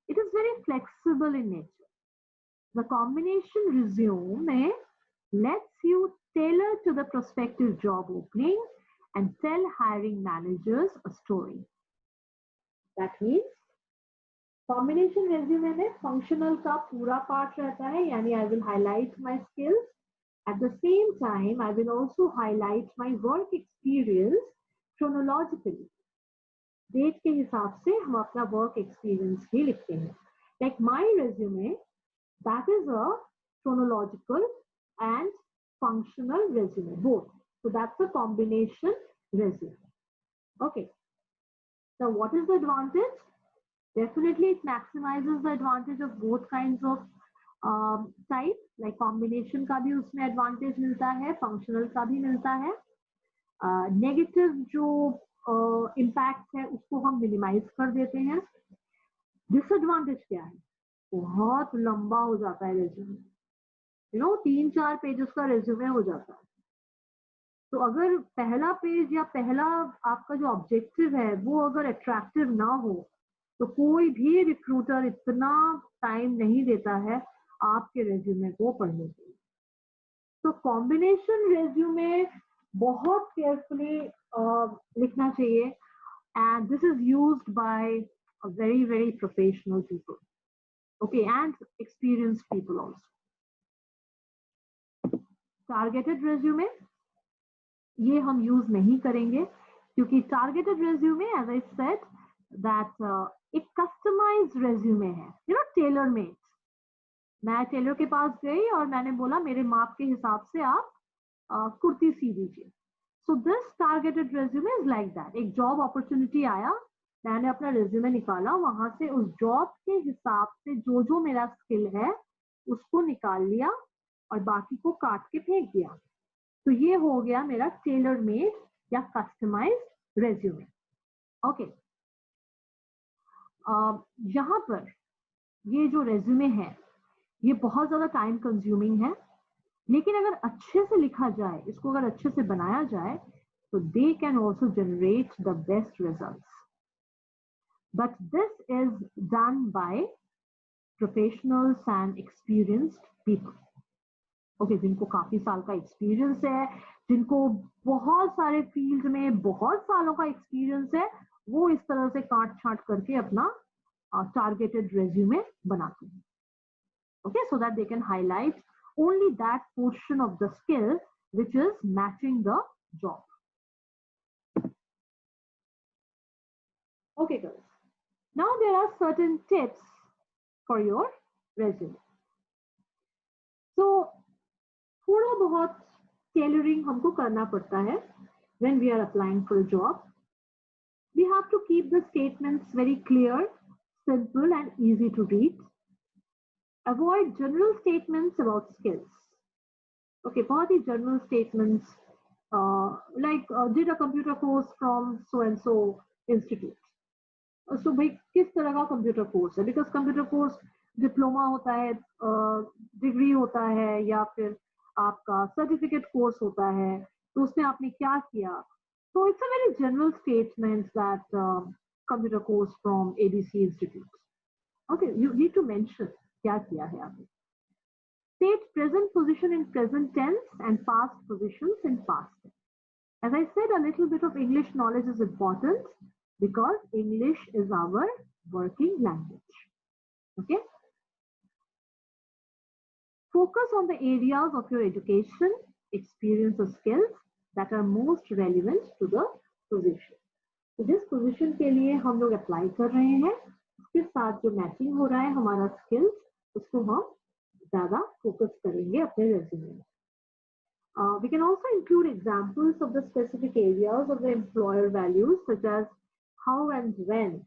It is very flexible in nature. The combination resume lets you tailor to the prospective job opening and tell hiring managers a story. That means combination resume में functional का पूरा part रहता है, यानी I will highlight my skills. At the same time, I will also highlight my work experience chronologically. Date के हिसाब से हम अपना work experience भी लिखते हैं. Like my resume, that is a chronological and functional resume, both. So that's a combination resume. Okay. Now, what is the advantage? Definitely, it maximizes the advantage of both kinds of type. Like combination का भी उसमें advantage मिलता है, functional का भी मिलता है. Negative जो impact है उसको हम minimize कर देते हैं. Disadvantage क्या है? बहुत लंबा हो जाता है resume. 3-4 पेजेस का resume हो जाता है. तो अगर पहला पेज या पहला आपका जो ऑब्जेक्टिव है वो अगर अट्रैक्टिव ना हो तो कोई भी रिक्रूटर इतना टाइम नहीं देता है आपके रेज्यूमे को पढ़ने के लिए. तो कॉम्बिनेशन रेज्यूमे बहुत केयरफुली लिखना चाहिए and this is used by very professional people, okay, and experienced people also. Targeted resume ये हम यूज नहीं करेंगे क्योंकि targeted resume as I said that एक कस्टमाइज्ड रेज्यूमे है, टेलर मेड. मैं टेलर के पास गई और मैंने बोला मेरे माप के हिसाब से आप कुर्ती सी दीजिए. So this targeted resume is like that. एक जॉब अपॉर्चुनिटी आया, मैंने अपना रेज्यूमे निकाला, वहां से उस जॉब के हिसाब से जो मेरा स्किल है उसको निकाल लिया और बाकी को काट के फेंक दिया. तो ये हो गया मेरा टेलर मेड या कस्टमाइज्ड रेज्यूमे. ओके, यहां पर ये जो रेज्यूमे है ये बहुत ज्यादा टाइम कंज्यूमिंग है, लेकिन अगर अच्छे से लिखा जाए, इसको अगर अच्छे से बनाया जाए तो they can also generate the best results. But this is done by professionals and experienced people. Okay, जिनको काफी साल का एक्सपीरियंस है, जिनको बहुत सारे फील्ड में बहुत सालों का एक्सपीरियंस है, वो इस तरह से काट छांट करके अपना टारगेटेड रेज्यूमे बनाते हैं. Okay, so that they can highlight only that portion of the skill which is matching the job. Okay, girls. Now there are certain tips for your resume. So थोड़ा बहुत टेलरिंग हमको करना पड़ता है when we are applying for a job. We have to keep the statements very clear, simple and easy to read. Avoid general statements about skills. Okay, बहुत ही general statements like did a computer course from so and so institute. So भाई किस तरह का computer course है? Because computer course diploma होता है, degree होता है, या फिर आपका सर्टिफिकेट कोर्स होता है, तो उसमें आपने क्या किया? तो it's a very general statement that computer course from ABC institute. Okay, you need to mention क्या किया है आपने. State present position in present tense and past positions in past tense. As I said, a little bit of English knowledge is important because English is our working language. Okay. Focus on the areas of your education, experience or skills that are most relevant to the position. तो जिस position के लिए हम लोग apply कर रहे हैं उसके साथ जो मैचिंग हो रहा है हमारा स्किल्स, उसको हम ज्यादा फोकस करेंगे अपने रेज्यूमे में. We can also include examples of the specific areas of the employer values, such as how and when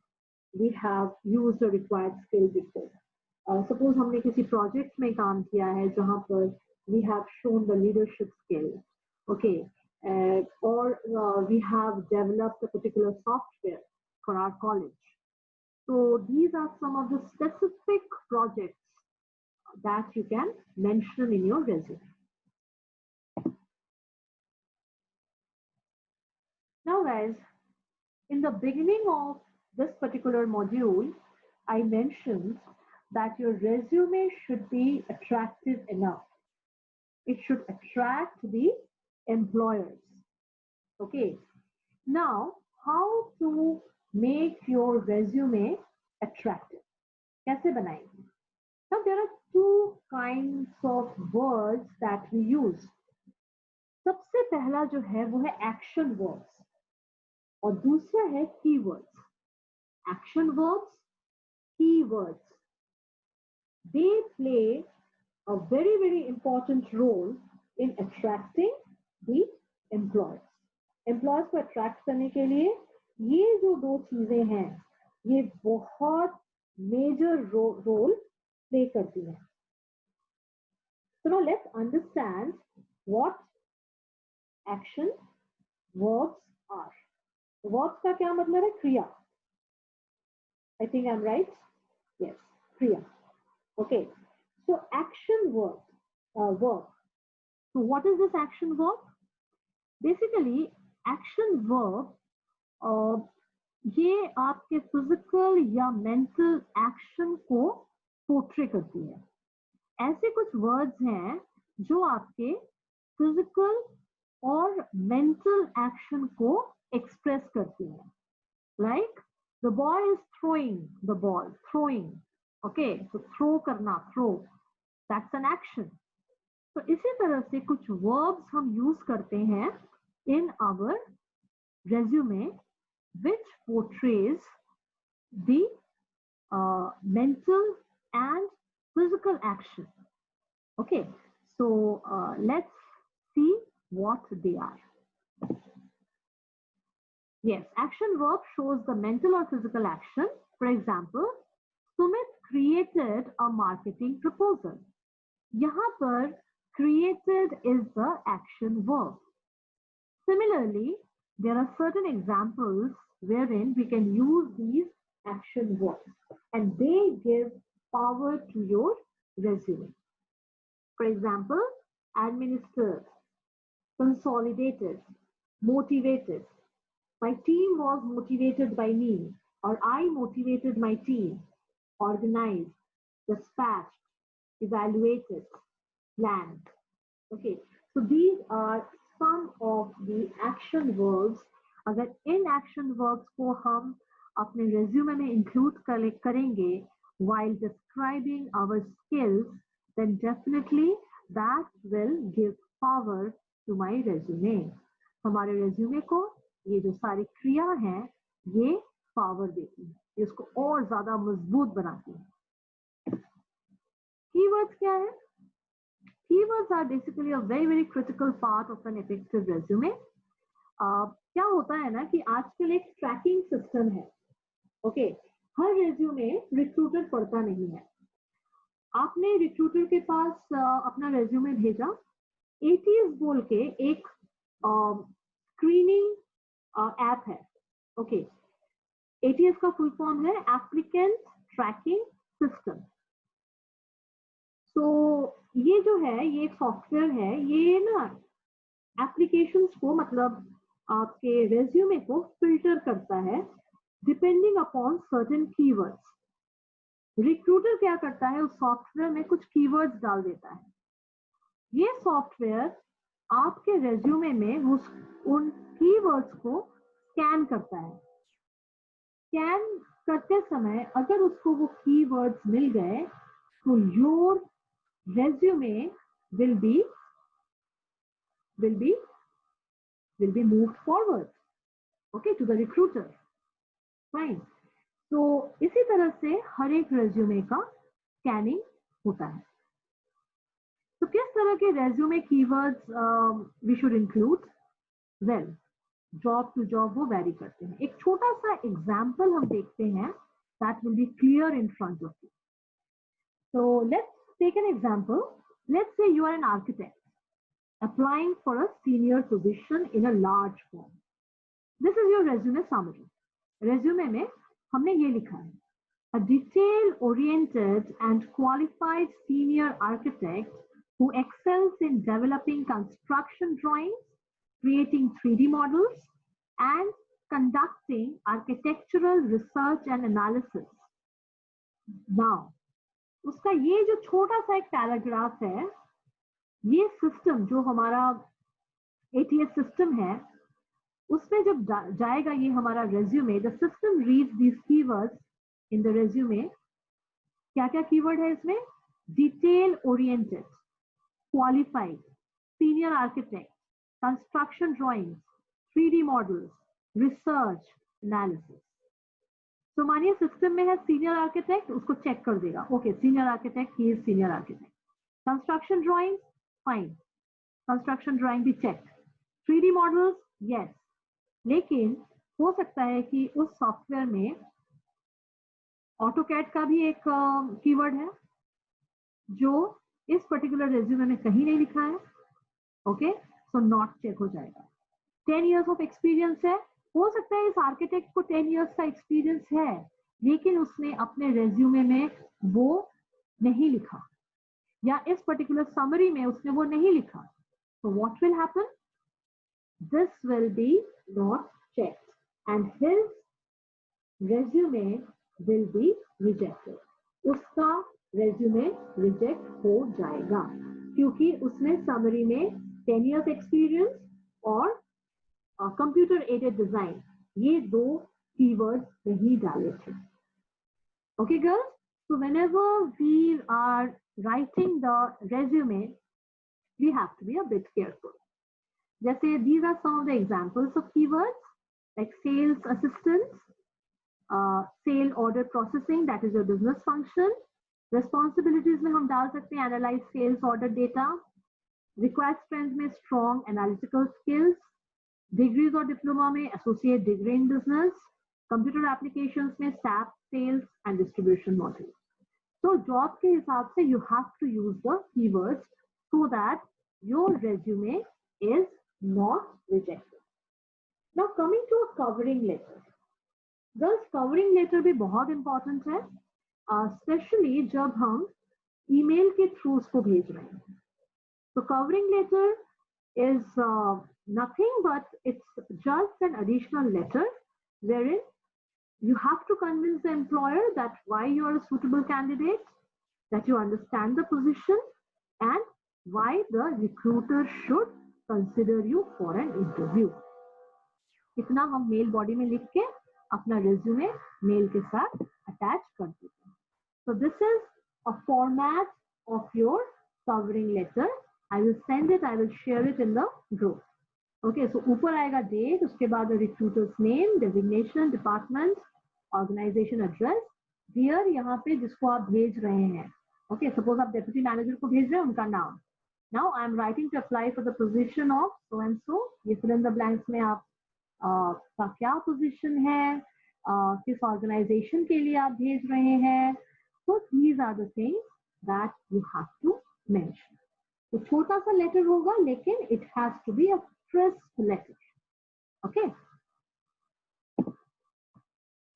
we have used a required skill before. Suppose हमने किसी project में काम किया है जहाँ पर we have shown the leadership skill, okay, or we have developed a particular software for our college. So these are some of the specific projects that you can mention in your resume. Now guys, in the beginning of this particular module, I mentioned that your resume should be attractive enough. It should attract the employers. Okay. Now, how to make your resume attractive? कैसे बनाएंगे? Now, there are two kinds of words that we use. सबसे पहला जो है वो है action words और दूसरा है keywords. Action words, keywords. They play a very, very important role in attracting the employers. Employers को attract करने के लिए ये जो दो चीजें हैं ये बहुत major role play करती हैं. So now let's understand what action verbs are. Verbs का क्या मतलब है? क्रिया. I think I'm right. Yes, क्रिया. Okay. So action verb. So what is this action verb? Basically, action verb ये आपके physical या mental action को portray करती है. ऐसे कुछ words हैं जो आपके physical और mental action को express करती हैं. Like the boy is throwing the ball. Throwing. Okay. So throw करना. Throw. That's an action. तो इसी तरह से कुछ verbs हम use करते हैं in our resume which portrays the mental and physical action. Okay, so let's see what they are. Yes, action verb shows the mental or physical action. For example, Sumit created a marketing proposal. यहाँ पर created is the action verb. Similarly, there are certain examples wherein we can use these action verbs and they give power to your resume. For example, administered, consolidated, motivated. My team was motivated by me, or I motivated my team. Organized, dispatched, evaluated, planned. Okay, so these are some of the action verbs. अगर इन action verbs को हम अपने resume में include करेंगे while describing our skills, then definitely that will give power to my resume. हमारे resume को ये जो सारी क्रिया हैं ये power देती है, इसको और ज़्यादा मजबूत बनाती है. Keywords क्या है? Keywords are basically a very, very critical part of an effective resume. क्या होता है ना कि आजकल एक ट्रैकिंग सिस्टम है. ओके, हर रेज्यूमे रिक्रूटर पढ़ता नहीं है. आपने रिक्रूटर के पास अपना रेज्यूमे भेजा, ATS बोल के एक स्क्रीनिंग ऐप है. ओके, ATS का फुल फॉर्म है एप्लीकेंट ट्रैकिंग सिस्टम. तो ये जो है ये एक सॉफ्टवेयर है, ये ना एप्लीकेशंस को मतलब आपके रेज्यूमे को फिल्टर करता है depending upon certain keywords. Recruiter क्या करता है, उस सॉफ्टवेयर में कुछ कीवर्ड्स डाल देता है. ये सॉफ्टवेयर आपके रेज्यूमे में उन कीवर्ड्स को स्कैन करता है. स्कैन करते समय अगर उसको वो कीवर्ड्स मिल गए तो your resume will be moved forward, okay, to the recruiter. Fine. तो इसी तरह से हर एक रेज्यूमे का स्कैनिंग होता है. तो किस तरह के resume keywords we should include? Well, job to job वो वैरी करते हैं. एक छोटा सा एग्जाम्पल हम देखते हैं, that will be clear in front of you. So let's take an example. Let's say you are an architect applying for a senior position in a large firm. This is your resume summary. Resume में हमने ये लिखा है, a detail-oriented and qualified senior architect who excels in developing construction drawings, creating 3D models, and conducting architectural research and analysis. Now, उसका ये जो छोटा सा एक पैराग्राफ है, ये सिस्टम जो हमारा ATS सिस्टम है, उसमें जब जाएगा ये हमारा resume, the system reads these keywords in the resume. क्या क्या कीवर्ड है इसमें? Detail oriented, qualified, senior architect, construction drawings, 3D models, research, analysis. तो मानिए सिस्टम में है सीनियर आर्किटेक्ट, उसको चेक कर देगा, okay senior architect, he is senior architect. Construction drawing, fine, construction drawing भी चेक. 3D models, yes. लेकिन हो सकता है कि उस सॉफ्टवेयर में ऑटोकैड का भी एक कीवर्ड है जो इस पर्टिकुलर रेज्यूमे में कहीं नहीं लिखा है, ओके, सो नॉट चेक हो जाएगा. 10 इयर्स ऑफ एक्सपीरियंस है, हो सकता है इस आर्किटेक्ट को 10 इयर्स का एक्सपीरियंस है, लेकिन उसने अपने रेज्यूमे में वो नहीं लिखा, या इस पर्टिकुलर समरी में उसने वो नहीं लिखा. तो what will happen? This will be not checked and his resume will be rejected. उसका रेज्यूमे रिजेक्ट हो जाएगा क्योंकि उसने समरी में 10 इयर्स एक्सपीरियंस और कंप्यूटर एडेड डिजाइन, ये दो कीवर्ड्स नहीं डाले थे. Okay girls, so whenever we are writing the resume, we have to be a bit careful. जैसे these are some of the examples of keywords like sales assistance, sale order processing, that is your business function. Responsibilities में हम डाल सकते हैं analyze sales order data. Required strength में strong analytical skills. Degrees और diploma में associate degree in business. Computer applications में SAP sales and distribution model. तो जॉब के हिसाब से you have to use the keywords so that your resume is not rejected. Now coming to a covering letter. Girls, covering letter भी बहुत important है, specially जब हम ईमेल के थ्रू उसको भेज रहे हैं. तो covering letter is nothing but it's just an additional letter wherein you have to convince the employer that why you are a suitable candidate, that you understand the position, and why the recruiter should consider you for an interview. इतना हम mail body में लिख के अपना resume mail के साथ attach कर देते हैं. So this is a format of your covering letter. I will send it, I will share it in the group. Okay, so ऊपर आएगा डेट, उसके बाद recruiters name, designation, department, organization address, dear यहाँ पे जिसको आप भेज रहे हैं. ओके, सपोज आप डेप्यूटी मैनेजर को भेज रहे हैं, उनका नाम. Now I am writing to apply for the position of so and so. ये फिल इन द ब्लैंक्स में आप का क्या पोजीशन है, किस ऑर्गेनाइजेशन के लिए आप भेज रहे हैं. So these are the things that you have to mention. तो छोटा सा लेटर होगा लेकिन it has to be a crisp letter. Okay.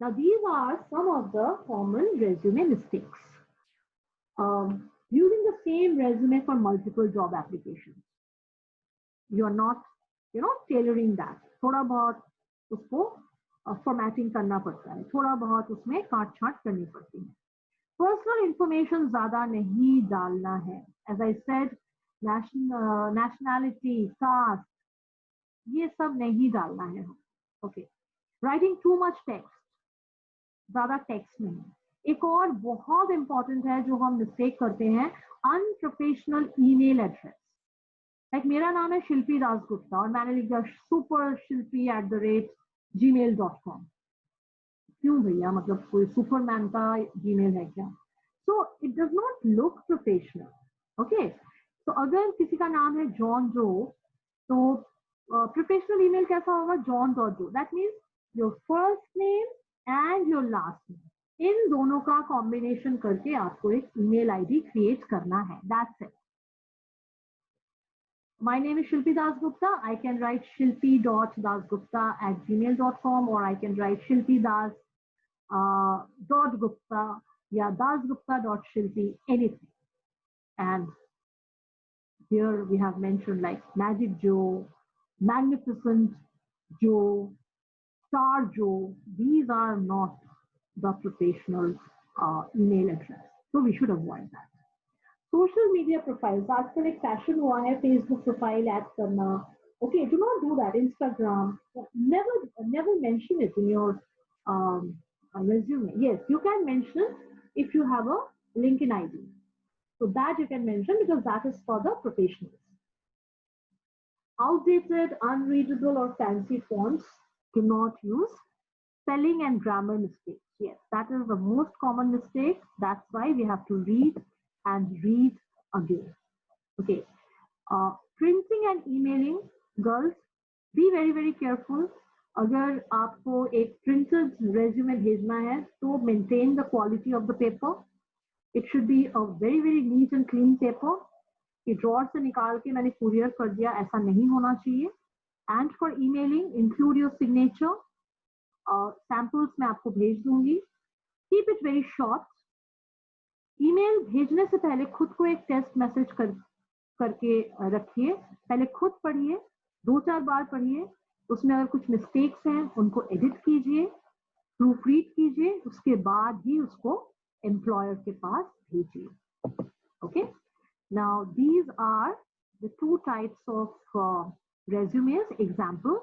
Now these are some of the common resume mistakes. Using the same resume for multiple job applications. You are not, tailoring that. थोड़ा बहुत उसको formatting करना पड़ता है, थोड़ा बहुत उसमें काट छांट करनी पड़ती है. पर्सनल इंफॉर्मेशन ज्यादा नहीं डालना है. As I said, nationality, caste, ये सब नहीं डालना है. ओके. राइटिंग टू मच टेक्स्ट, ज्यादा टेक्स्ट नहीं. एक और बहुत इंपॉर्टेंट है जो हम मिस्टेक करते हैं, अनप्रोफेशनल ईमेल एड्रेस। लाइक मेरा नाम है शिल्पी दासगुप्ता और मैंने लिख दिया supershilpi@gmail.com। क्यों भैया, मतलब कोई सुपरमैन का जीमेल है क्या? So it does not look professional. Okay, तो अगर किसी का नाम है जॉन जो, तो प्रोफेशनल ईमेल कैसा होगा? john.jo, that means your first name and your last name, इन दोनों का कॉम्बिनेशन करके आपको एक ईमेल आईडी क्रिएट करना है। That's it. My name is Shilpi Dasgupta. I can write shilpi.dasgupta@gmail.com, or I can write shilpidas.gupta या dasgupta.shilpi, anything. And here we have mentioned like Magic Joe, Magnificent Joe, Star Joe. These are not the professional email address. So we should avoid that. Social media profiles, आजकल एक fashion हुआ है Facebook profile add करना। Okay, do not do that. Instagram, never mention it in your resume. Yes, you can mention if you have a LinkedIn ID, so that you can mention because that is for the professionals. Outdated, unreadable or fancy fonts, do not use. Spelling and grammar mistakes, yes, that is the most common mistake. That's why we have to read and read again. Okay, printing and emailing, girls, be very careful. अगर आपको एक printed resume भेजना है तो maintain the quality of the paper. It should be a very neat and clean paper. कि drawer से निकाल के मैंने कुरियर कर दिया, ऐसा नहीं होना चाहिए. And for emailing, include your signature. Samples मैं आपको भेज दूंगी. Keep it very short. Email भेजने से पहले खुद को एक टेस्ट मैसेज करके रखिए. पहले खुद पढ़िए, 2-4 बार पढ़िए. उसमें अगर कुछ मिस्टेक्स हैं उनको एडिट कीजिए, प्रूफ रीड कीजिए, उसके बाद ही उसको एम्प्लॉयर के पास भेजिए. Okay, now these are the 2 types of resumes. Example,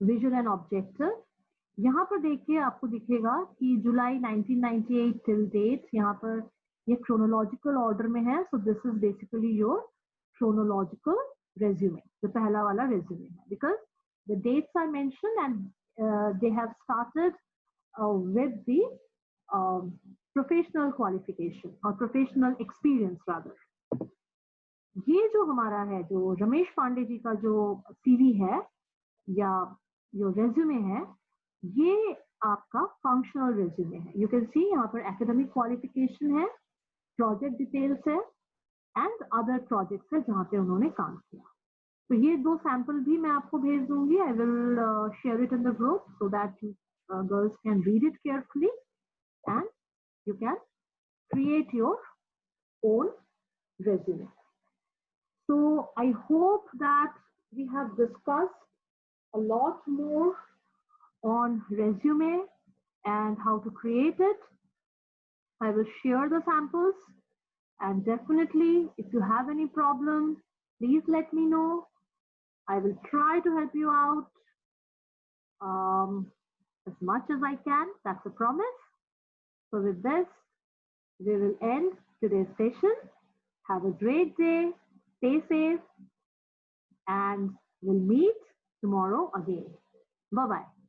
vision and objective. यहाँ पर देखिए आपको दिखेगा कि जुलाई 1998 टिल डेट, यहाँ पर ये क्रोनोलॉजिकल ऑर्डर में है. So this is basically your chronological resume, जो पहला वाला रेज्यूमे है, because the dates are mentioned and they have started with the professional qualification और प्रोफेशनल एक्सपीरियंस रादर. ये जो हमारा है, जो रमेश पांडे जी का जो सीवी है या जो रेज्यूमे है, ये आपका फंक्शनल रेज्यूमे है. यू कैन सी यहाँ पर एकेडमिक क्वालिफिकेशन है, प्रोजेक्ट डिटेल्स है एंड अदर प्रोजेक्ट्स है जहाँ पे उन्होंने काम किया. तो ये 2 सैंपल भी मैं आपको भेज दूंगी. I will share it in the group so that girls can read it carefully and you can create your own resume. So I hope that we have discussed a lot more on resume and how to create it. I will share the samples, and definitely if you have any problem, please let me know. I will try to help you out as much as I can. That's a promise. So with this, we will end today's session. Have a great day. Stay safe, and we'll meet tomorrow again. Bye-bye.